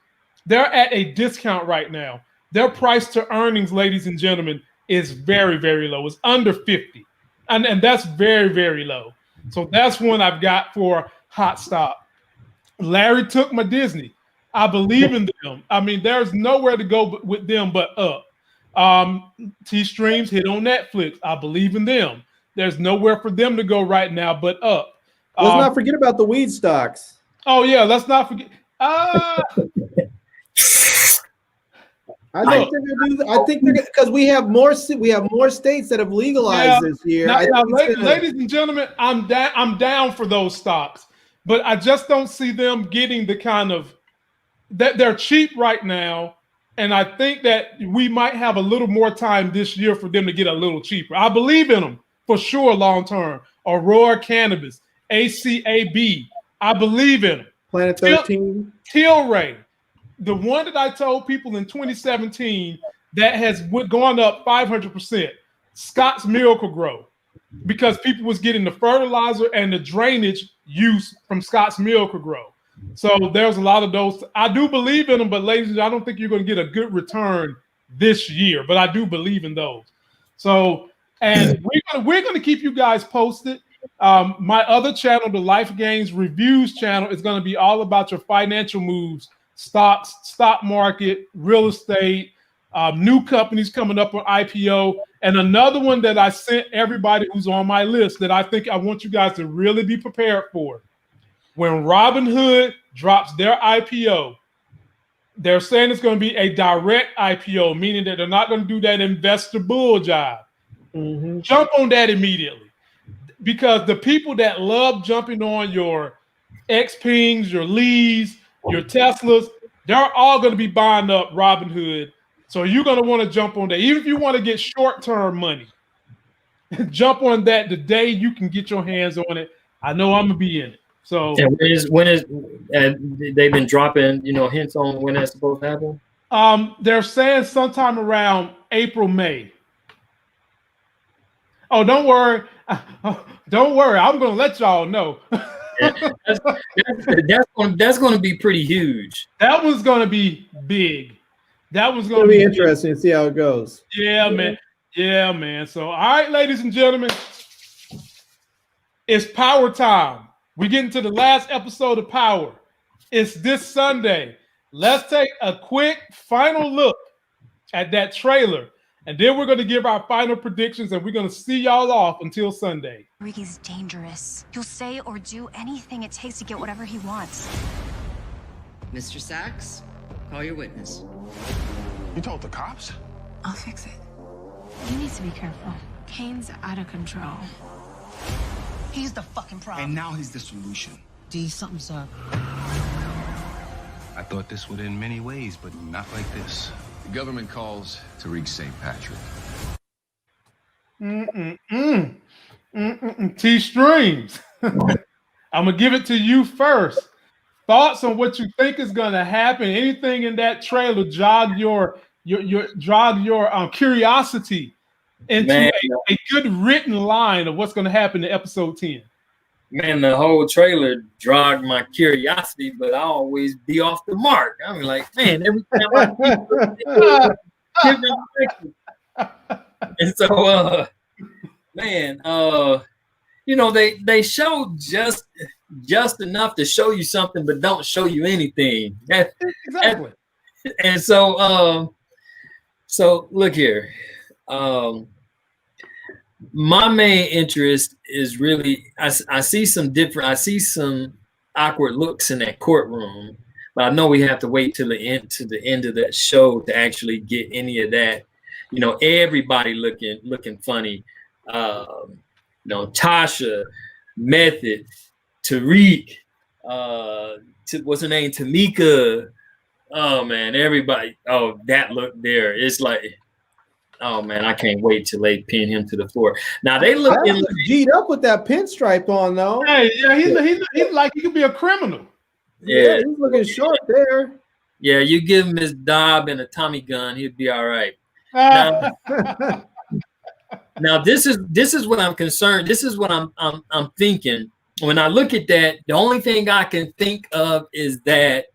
they're at a discount right now. Their price to earnings, ladies and gentlemen, is very, very low. It's under 50. And that's very, very low. So that's one I've got for hot stop. Larry took my Disney. I believe in them. I mean, there's nowhere to go with them but up. T-Streams hit on Netflix. I believe in them. There's nowhere for them to go right now but up. Let's not forget about the weed stocks. Oh yeah, let's not forget. I think they're because we have more states that have legalized this year. Now, ladies and gentlemen, I'm down for those stocks, but I just don't see them getting the kind of that they're cheap right now, and I think that we might have a little more time this year for them to get a little cheaper. I believe in them for sure long term. Aurora Cannabis, ACAB, I believe in them. Planet 13, Tilray. The one that I told people in 2017 that has gone up 500%, Scott's Miracle-Gro, because people was getting the fertilizer and the drainage use from Scott's Miracle-Gro. So there's a lot of those. I do believe in them, but ladies, I don't think you're going to get a good return this year, but I do believe in those. So, and we're going to keep you guys posted. My other channel, the Life Gains Reviews channel, is going to be all about your financial moves. Stocks, stock market, real estate, new companies coming up on IPO, and another one that I sent everybody who's on my list that I think I want you guys to really be prepared for. When Robinhood drops their IPO, they're saying it's going to be a direct IPO, meaning that they're not going to do that investor bull job. Jump on that immediately, because the people that love jumping on your XPings, your Lees, your Teslas, they're all going to be buying up Robinhood. So you're going to want to jump on that. Even if you want to get short-term money, jump on that the day you can get your hands on it. I know I'm going to be in it. So when is they've been dropping, hints on when that's supposed to happen? They're saying sometime around April, May. Oh, don't worry. Don't worry. I'm going to let y'all know. That's going to be pretty huge. That one's going to be big. That one's going to be interesting to see how it goes. Yeah, man. Yeah, man. So, all right, ladies and gentlemen, it's power time. we get into the last episode of Power. It's this Sunday. Let's take a quick final look at that trailer, and then we're going to give our final predictions, and we're going to see y'all off until Sunday. Ricky's dangerous. He'll say or do anything it takes to get whatever he wants. Mr. Sachs, call your witness. You told the cops? I'll fix it. You need to be careful. Kane's out of control. He's the fucking problem. And now he's the solution. D, something's up. I thought this would end many ways, but not like this. The government calls Tariq St. Patrick. T-Streams. I'm gonna give it to you first. Thoughts on what you think is gonna happen? Anything in that trailer jog your curiosity into a good written line of what's gonna happen in episode 10? Man, the whole trailer jogged my curiosity, but I always be off the mark. I'm like, man, every time I and so man, you know, they show just enough to show you something, but don't show you anything. Exactly. And so so look here. My main interest is really I see some awkward looks in that courtroom, but I know we have to wait till the end of that show to actually get any of that. You know, everybody looking funny. You know, Tasha, Method, Tariq, what's her name, Tamika. Oh man, everybody. Oh, that look there. It's like, oh man, I can't wait till they pin him to the floor. Now they look G'd up with that pinstripe on though. Hey, yeah, he's like he could be a criminal. Yeah, he's looking short there. Yeah, you give him his Dob and a Tommy gun, he'd be all right. Now this is what I'm concerned. This is what I'm thinking. When I look at that, the only thing I can think of is that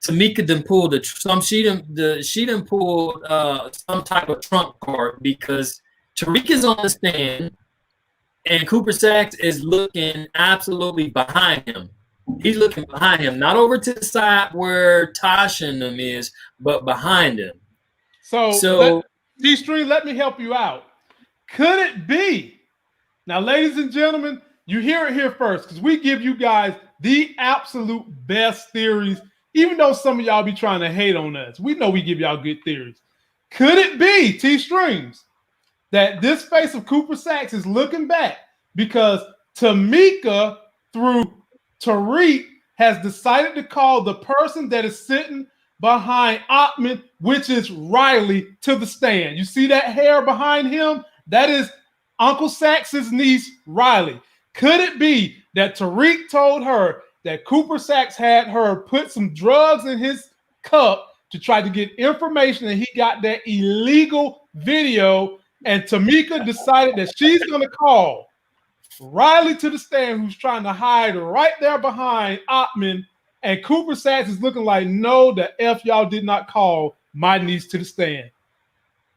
Tamika done pulled she done pulled some type of trump card, because Tariq is on the stand and Cooper Sachs is looking absolutely behind him. He's looking behind him, not over to the side where Tasha and them is, but behind him. So T-Stream, let me help you out. Could it be? Now, ladies and gentlemen, you hear it here first, because we give you guys the absolute best theories. Even though some of y'all be trying to hate on us, we know we give y'all good theories. Could it be, T-Streams, that this face of Cooper Sachs is looking back because Tamika, through Tariq, has decided to call the person that is sitting behind Ottman, which is Riley, to the stand? You see that hair behind him? That is Uncle Sachs's niece, Riley. Could it be that Tariq told her that Cooper Sachs had her put some drugs in his cup to try to get information, and he got that illegal video, and Tamika decided that she's going to call Riley to the stand, who's trying to hide right there behind Ottman, and Cooper Sachs is looking like, no, the F y'all did not call my niece to the stand.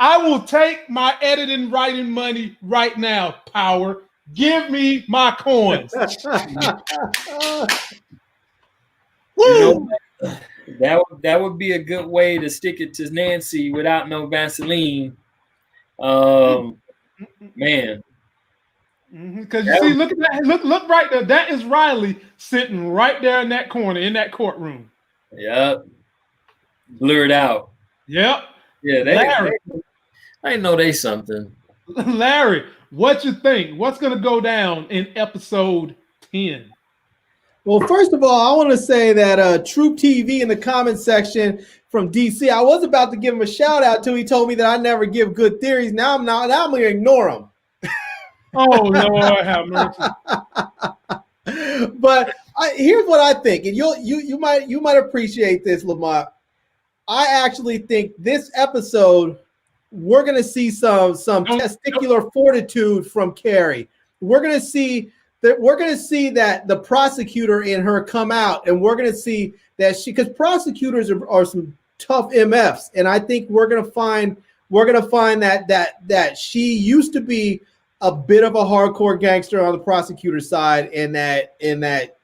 I will take my editing writing money right now, Power. Give me my coins. You know, that would be a good way to stick it to Nancy without no Vaseline. Man. Because you see, look at that, look right there. That is Riley sitting right there in that corner in that courtroom. Yep. Blurred out. Yep. Yeah, Larry. I know they something. Larry, what you think? What's gonna go down in episode 10? Well, first of all, I want to say that Troop TV in the comment section from DC, I was about to give him a shout out till he told me that I never give good theories. Now I'm not. Now I'm gonna ignore him. Oh Lord, have mercy. But here's what I think, and you might appreciate this, Lamont. I actually think this episode we're gonna see some testicular fortitude from Carrie. We're gonna see that the prosecutor in her come out, and we're gonna see that because prosecutors are some tough MFs, and I think we're gonna find that she used to be a bit of a hardcore gangster on the prosecutor side, in that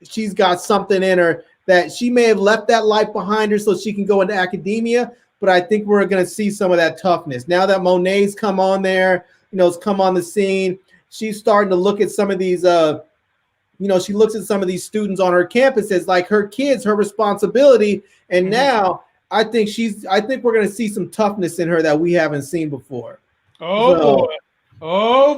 she's got something in her that she may have left that life behind her so she can go into academia. But I think we're going to see some of that toughness now that Monet's come on there. Has come on the scene. She's starting to look at some of these. She looks at some of these students on her campus as like her kids, her responsibility. And now I think we're going to see some toughness in her that we haven't seen before. Oh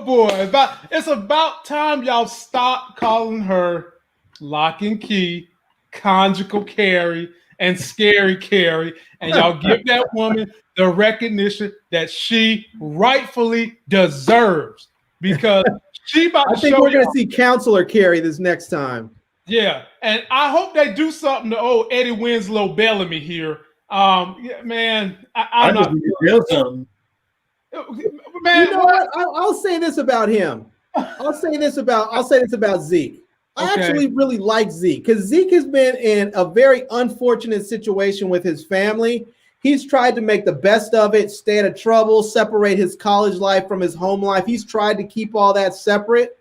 boy! It's about time y'all stop calling her Lock and Key, Conjugal Carrie, and Scary Carrie, and y'all give that woman the recognition that she rightfully deserves, because she about to I think show we're going to see Counselor Carrie this next time. Yeah, and I hope they do something to Eddie Winslow Bellamy here. Man, I'm not real something. Man, what? I'll say this about him. I'll say this about Zeke. I actually really like Zeke because Zeke has been in a very unfortunate situation with his family. He's tried to make the best of it, stay out of trouble, separate his college life from his home life. He's tried to keep all that separate.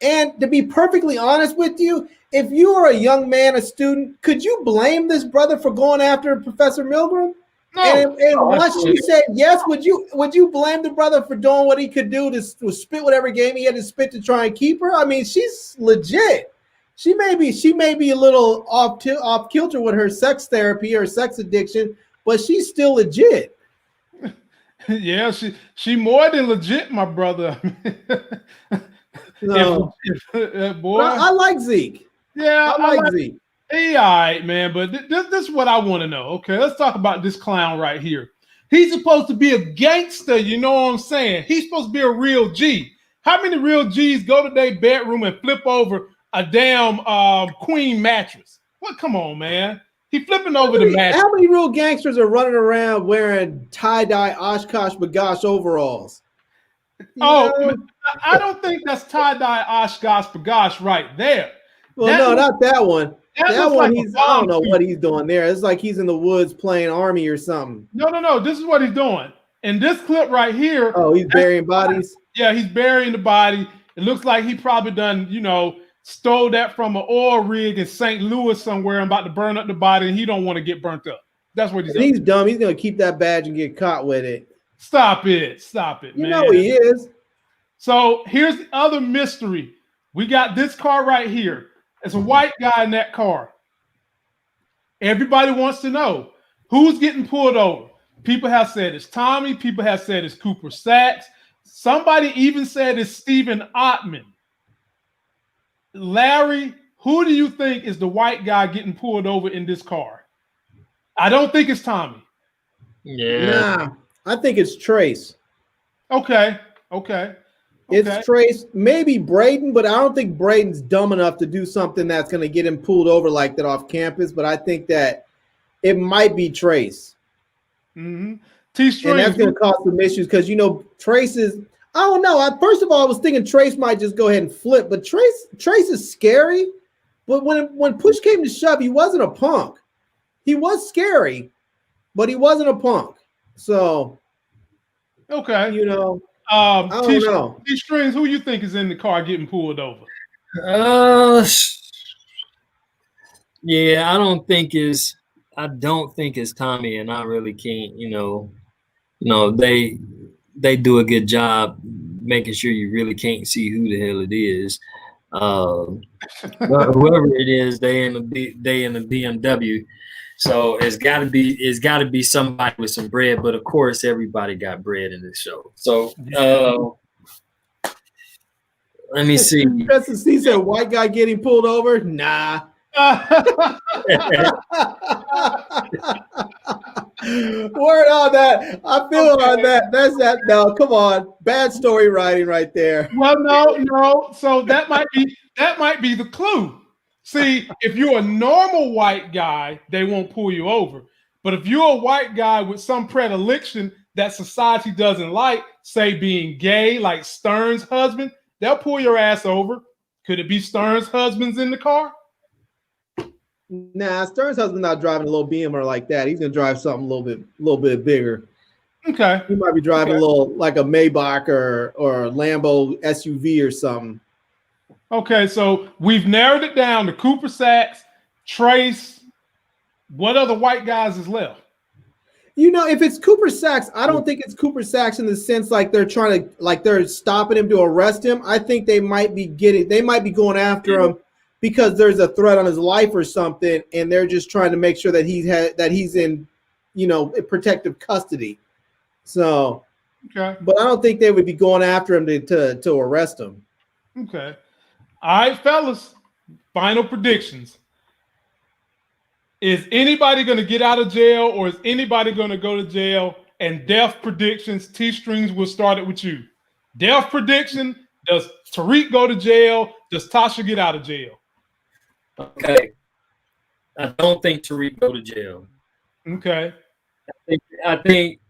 And to be perfectly honest with you, if you are a young man, a student, could you blame this brother for going after Professor Milgram? No. And once she said yes, would you blame the brother for doing what he could do to spit whatever game he had to spit to try and keep her? I mean, she's legit. She may be a little off kilter with her sex therapy or sex addiction, but she's still legit. Yeah, she more than legit, my brother. No. Boy, I like Zeke. Yeah, I like Zeke. He all right, man, but this is what I want to know. Okay, let's talk about this clown right here. He's supposed to be a gangster, you know what I'm saying? He's supposed to be a real G. How many real G's go to their bedroom and flip over a damn queen mattress? What? Come on, man. He flipping over the mattress. How many real gangsters are running around wearing tie-dye Oshkosh Bagosh overalls? I don't think that's tie-dye Oshkosh Bagosh right there. Well, not that one. That one, like I don't know what he's doing there. It's like he's in the woods playing army or something. No. This is what he's doing. In this clip right here. Oh, he's burying bodies? Yeah, he's burying the body. It looks like he probably done, stole that from an oil rig in St. Louis somewhere and about to burn up the body, and he don't want to get burnt up. That's what he's doing. He's dumb. He's going to keep that badge and get caught with it. Stop it, man. You know he is. So here's the other mystery. We got this car right here. It's a white guy in that car. Everybody wants to know who's getting pulled over. People have said it's Tommy. People have said it's Cooper Sacks. Somebody even said it's Stephen Ottman. Larry, who do you think is the white guy getting pulled over in this car? I don't think it's Tommy. Yeah. Nah, I think it's Trace. Okay. It's Trace, maybe Braden, but I don't think Braden's dumb enough to do something that's going to get him pulled over like that off campus. But I think that it might be Trace. Mm-hmm. And that's going to cause some issues because, Trace is, I don't know. First of all, I was thinking Trace might just go ahead and flip, but Trace is scary. But when push came to shove, he wasn't a punk. He was scary, but he wasn't a punk. So, okay. I don't know. T-Strings, who you think is in the car getting pulled over? Yeah, I don't think it's Tommy, and I really can't, they do a good job making sure you really can't see who the hell it is. But whoever it is, they in the BMW. So it's got to be somebody with some bread, but of course everybody got bread in this show. So let me see. He said, "White guy getting pulled over." Nah. Word on that. I feel on that. That's that. No, come on. Bad story writing right there. Well, no. So that might be the clue. See, if you're a normal white guy, they won't pull you over. But if you're a white guy with some predilection that society doesn't like, say being gay, like Stern's husband, they'll pull your ass over. Could it be Stern's husband's in the car? Nah, Stern's husband's not driving a little Beamer like that. He's gonna drive something a little bit bigger. Okay. He might be driving a little like a Maybach or Lambo SUV or something. Okay, so we've narrowed it down to Cooper Saxe, Trace. What other white guys is left? You know, if it's Cooper Saxe, I don't think it's Cooper Saxe in the sense like they're trying to, like they're stopping him to arrest him. I think they might be going after him because there's a threat on his life or something, and they're just trying to make sure that he's in, you know, protective custody. So, okay, but I don't think they would be going after him to arrest him. Okay, all right, fellas. Final predictions. Is anybody going to get out of jail, or is anybody going to go to jail? And death predictions. T-Strings, we'll start it with you. Death prediction: does Tariq go to jail? Does Tasha get out of jail? Okay, I don't think Tariq go to jail. Okay, I think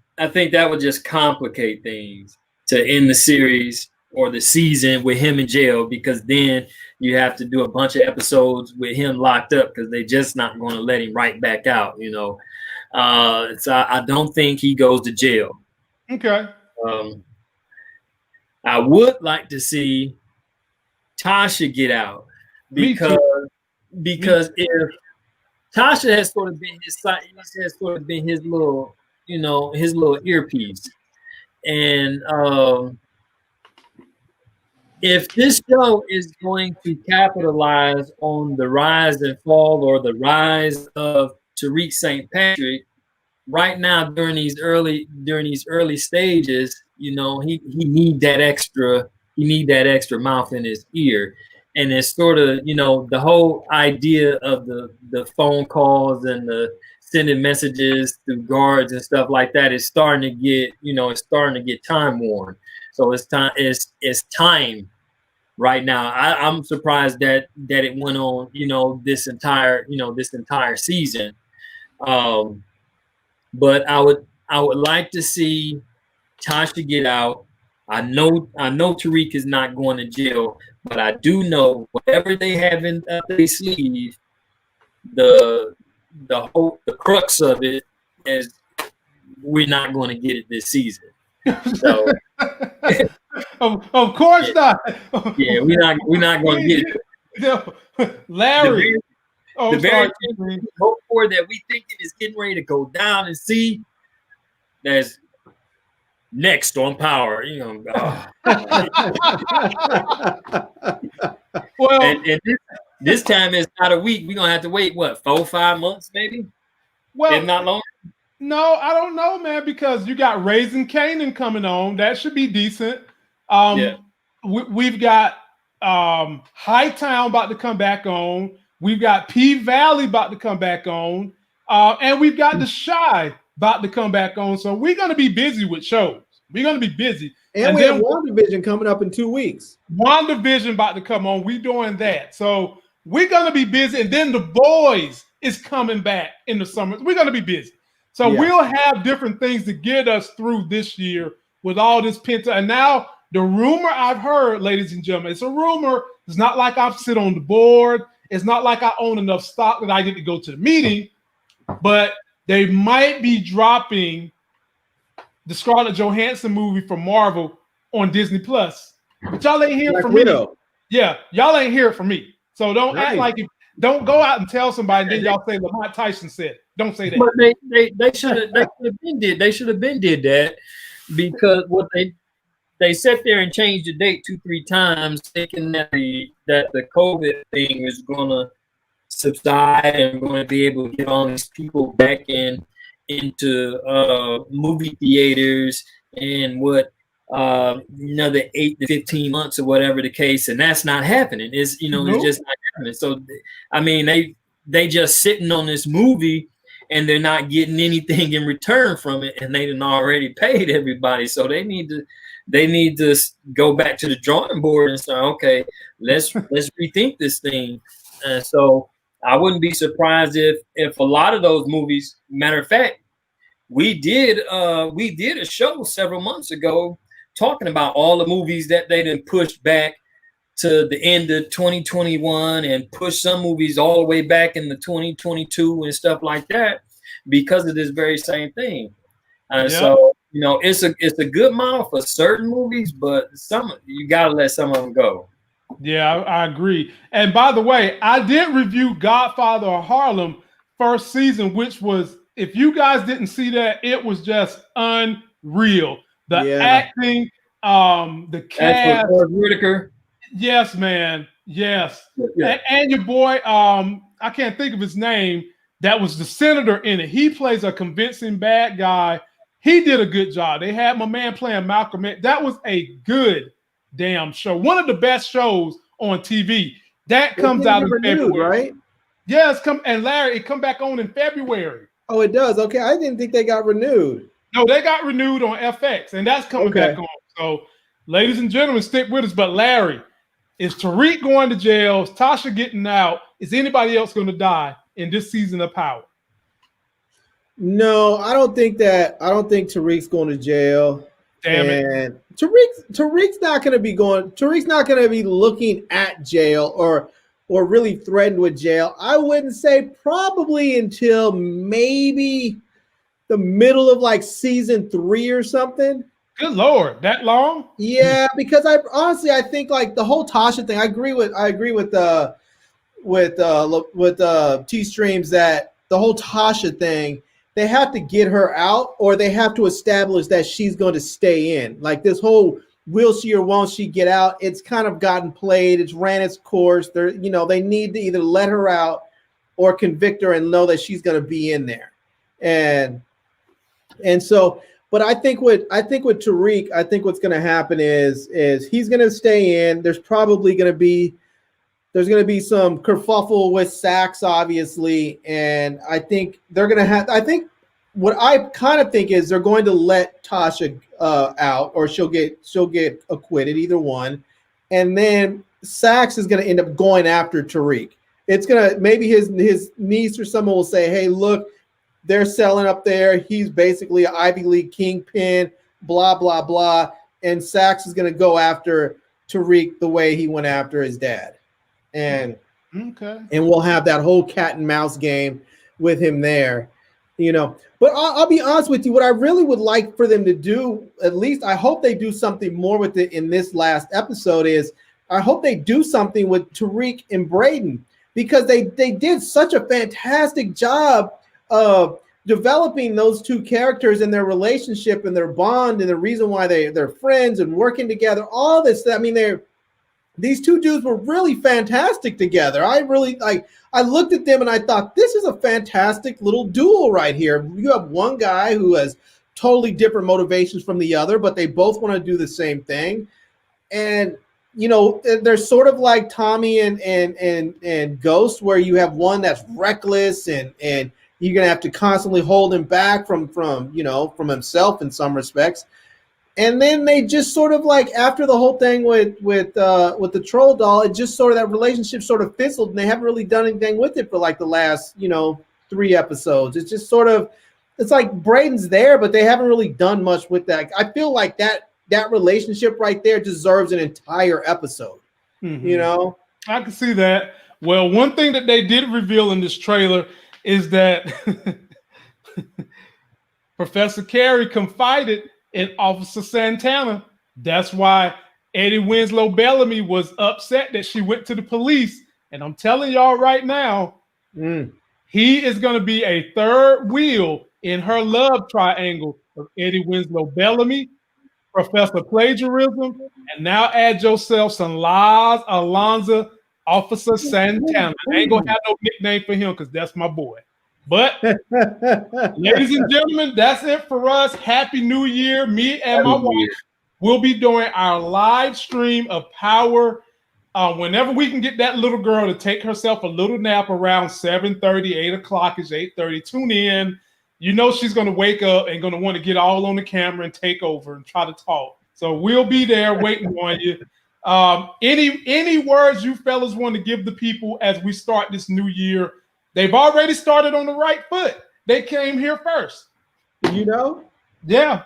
that would just complicate things to end the series or the season with him in jail, because then you have to do a bunch of episodes with him locked up because they're just not going to let him right back out, you know. So I don't think he goes to jail. Okay. I would like to see Tasha get out because if Tasha has sort of been his little, you know, his little earpiece, and if this show is going to capitalize on the rise and fall or the rise of Tariq St. Patrick, right now during these early stages, you know, he need that extra mouth in his ear. And it's sort of, you know, the whole idea of the phone calls and the sending messages through guards and stuff like that is starting to get time worn. So it's time right now. I'm surprised that it went on, you know, this entire season. But I would like to see Tasha get out. I know Tariq is not going to jail, but I do know whatever they have in their sleeve, the crux of it is we're not going to get it this season. So of course not. Yeah, we're not going to get it. No, Larry. The very thing we hope for that we thinking is getting ready to go down and see that's next on Power, you know. Well, and this time it's not a week. We're gonna have to wait 4 or 5 months, maybe. Well, if not longer. No, I don't know, man, because you got Raising Kanan coming on. That should be decent. We've got Hightown about to come back on. We've got P Valley about to come back on, and we've got The Chi about to come back on. So we're going to be busy with shows. We're going to be busy. And we have WandaVision coming up in 2 weeks. WandaVision about to come on. We're doing that. So we're going to be busy. And then The Boys is coming back in the summer. We're going to be busy. So we'll have different things to get us through this year with all this pent up. And now the rumor I've heard, ladies and gentlemen, it's a rumor. It's not like I sit on the board. It's not like I own enough stock that I get to go to the meeting, but they might be dropping the Scarlett Johansson movie from Marvel on Disney Plus. But y'all ain't hear from me. Yeah, y'all ain't hear from me. So don't act like you don't go out and tell somebody and then y'all say Lamont Tyson said it. Don't say that. But they should have been did that, because what they sat there and changed the date 2-3 times, thinking that the COVID thing is gonna subside and we're gonna be able to get all these people back into movie theaters and another 8 to 15 months or whatever the case, and that's not happening. It's just not happening. So I mean, they just sitting on this movie and they're not getting anything in return from it, and they done already paid everybody. So they need to go back to the drawing board and say, okay, let's rethink this thing. So I wouldn't be surprised if a lot of those movies, matter of fact, we did a show several months ago talking about all the movies that they done pushed back to the end of 2021 and pushed some movies all the way back into 2022 and stuff like that because of this very same thing. So You know, it's a good model for certain movies, but you gotta let some of them go. Yeah, I agree. And by the way, I did review Godfather of Harlem first season, which was, if you guys didn't see that, it was just unreal. The acting, the cast. Whitaker. Yes, man. Yes. Yeah. And your boy, I can't think of his name. That was the senator in it. He plays a convincing bad guy. He did a good job. They had my man playing Malcolm X. That was a good damn show. One of the best shows on TV. That comes out in February, right? Yes, and Larry, it come back on in February. Oh, it does. Okay, I didn't think they got renewed. No, they got renewed on FX, and that's coming back on. So, ladies and gentlemen, stick with us. But Larry, is Tariq going to jail? Is Tasha getting out? Is anybody else going to die in this season of Power? No, I don't think Tariq's going to jail. Damn it. Tariq's not going to be going. Tariq's not going to be looking at jail or really threatened with jail. I wouldn't say probably until maybe the middle of like season 3 or something. Good Lord, that long? Yeah, because I think like the whole Tasha thing. I agree with T-Streams that the whole Tasha thing. They have to get her out, or they have to establish that she's going to stay in. Like this whole will she or won't she get out? It's kind of gotten played. It's ran its course. They need to either let her out or convict her and know that she's going to be in there. And so, but I think with Tariq, I think what's going to happen is he's going to stay in. There's probably going to be some kerfuffle with Saxe, obviously, and I think they're going to have. I think what I kind of think is they're going to let Tasha out, or she'll get acquitted, either one, and then Saxe is going to end up going after Tariq. It's gonna maybe his niece or someone will say, "Hey, look, they're selling up there. He's basically an Ivy League kingpin." Blah blah blah, and Saxe is going to go after Tariq the way he went after his dad. And we'll have that whole cat and mouse game with him there, But I'll be honest with you. What I really would like for them to do, at least I hope they do something more with it in this last episode, is I hope they do something with Tariq and Braden, because they did such a fantastic job of developing those two characters and their relationship and their bond and the reason why they're friends and working together. All this. I mean, these two dudes were really fantastic together. I looked at them and I thought, this is a fantastic little duel right here. You have one guy who has totally different motivations from the other, but they both want to do the same thing. And, they're sort of like Tommy and Ghost, where you have one that's reckless and you're going to have to constantly hold him back from himself in some respects. And then they just sort of like, after the whole thing with the troll doll, it just sort of, that relationship sort of fizzled, and they haven't really done anything with it for like the last 3 episodes. It's just sort of, it's like Braden's there, but they haven't really done much with that. I feel like that relationship right there deserves an entire episode. I can see that. Well, one thing that they did reveal in this trailer is that Professor Carey confided in Officer Santana. That's why Eddie Winslow Bellamy was upset that she went to the police. And I'm telling y'all right now, he is going to be a third wheel in her love triangle of Eddie Winslow Bellamy, Professor Plagiarism, and now add yourself some lies, Alonzo, Officer Santana. I ain't going to have no nickname for him because that's my boy. But, ladies and gentlemen, that's it for us. Happy New Year. Me and my wife will be doing our live stream of Power whenever we can get that little girl to take herself a little nap around 7:30, 8 o'clock is 8:30. Tune in. She's going to wake up and going to want to get all on the camera and take over and try to talk. So we'll be there waiting on you. Any words you fellas want to give the people as we start this new year? They've already started on the right foot. They came here first. Yeah.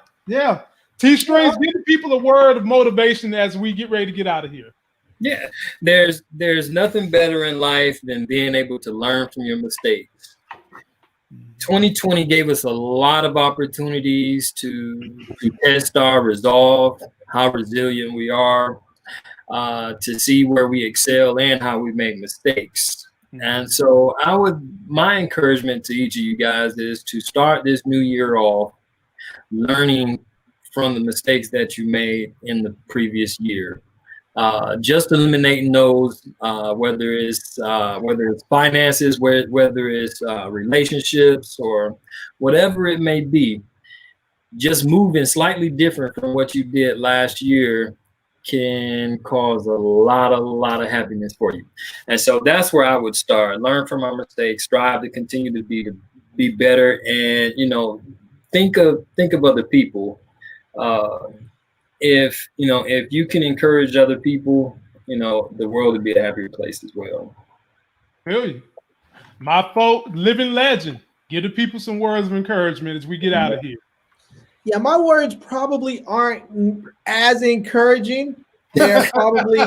T-Strings, give the people a word of motivation as we get ready to get out of here. Yeah, there's nothing better in life than being able to learn from your mistakes. 2020 gave us a lot of opportunities to test our resolve, how resilient we are, to see where we excel and how we make mistakes. And so my encouragement to each of you guys is to start this new year off learning from the mistakes that you made in the previous year. Just eliminating those, whether it's finances, whether it's relationships, or whatever it may be. Just moving slightly different from what you did last year can cause a lot of happiness for you. And so that's where I would start. Learn from our mistakes, strive to continue to be better, and think of other people. If you can encourage other people, the world would be a happier place as well. Really, my folk, living legend. Give the people some words of encouragement as we get out of here. Yeah, my words probably aren't as encouraging. They're probably,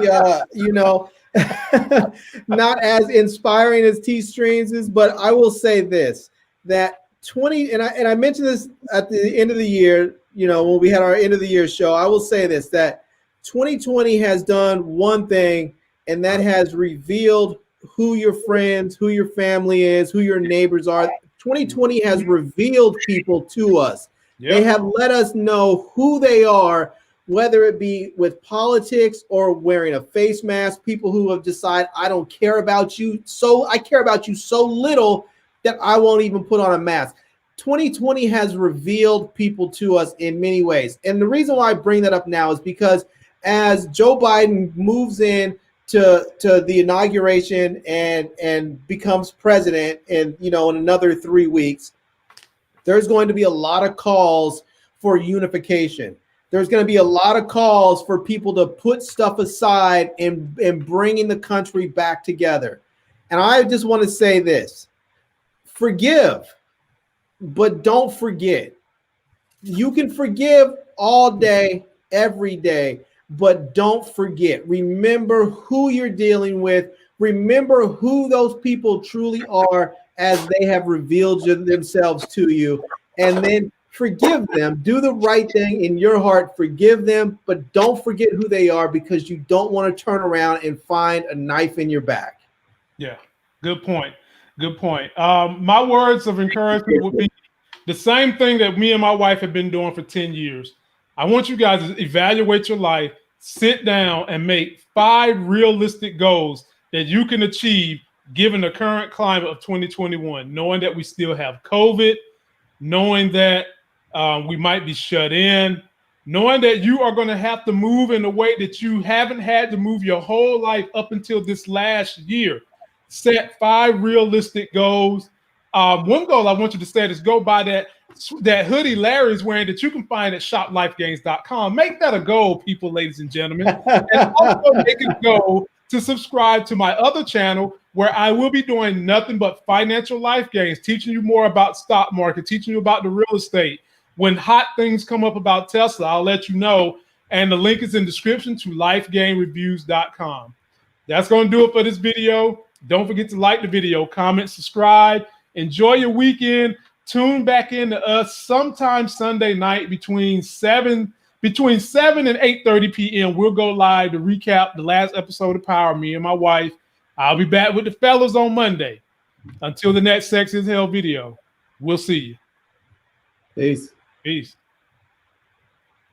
not as inspiring as T Streams is. But I will say this: that I mentioned this at the end of the year. When we had our end of the year show, I will say this: that 2020 has done one thing, and that has revealed who your friends, who your family is, who your neighbors are. 2020 has revealed people to us. Yep. They have let us know who they are, whether it be with politics or wearing a face mask. People who have decided, I don't care about you, so I care about you so little that I won't even put on a mask. 2020 has revealed people to us in many ways. And the reason why I bring that up now is because as Joe Biden moves in to the inauguration and becomes president in another 3 weeks, there's going to be a lot of calls for unification. There's going to be a lot of calls for people to put stuff aside and bringing the country back together. And I just want to say this: forgive, but don't forget. You can forgive all day, every day, but don't forget. Remember who you're dealing with. Remember who those people truly are as they have revealed themselves to you, and then forgive them. Do the right thing in your heart. Forgive them, but don't forget who they are, because you don't want to turn around and find a knife in your back. Yeah, good point. Good point. My words of encouragement would be the same thing that me and my wife have been doing for 10 years. I want you guys to evaluate your life, sit down, and make 5 realistic goals that you can achieve given the current climate of 2021, knowing that we still have COVID, knowing that we might be shut in, knowing that you are going to have to move in a way that you haven't had to move your whole life up until this last year. Set 5 realistic goals. One goal I want you to set is go buy that hoodie Larry's wearing that you can find at shoplifegains.com. Make that a goal, people, ladies and gentlemen. And also make it a goal to subscribe to my other channel, where I will be doing nothing but financial life gains, teaching you more about stock market, teaching you about the real estate. When hot things come up about Tesla, I'll let you know. And the link is in the description to lifegainreviews.com. That's going to do it for this video. Don't forget to like the video, comment, subscribe. Enjoy your weekend. Tune back in to us sometime Sunday night between 7 and 8:30 p.m. We'll go live to recap the last episode of Power, me and my wife. I'll be back with the fellas on Monday. Until the next Sex is Hell video, we'll see you. Peace. Peace.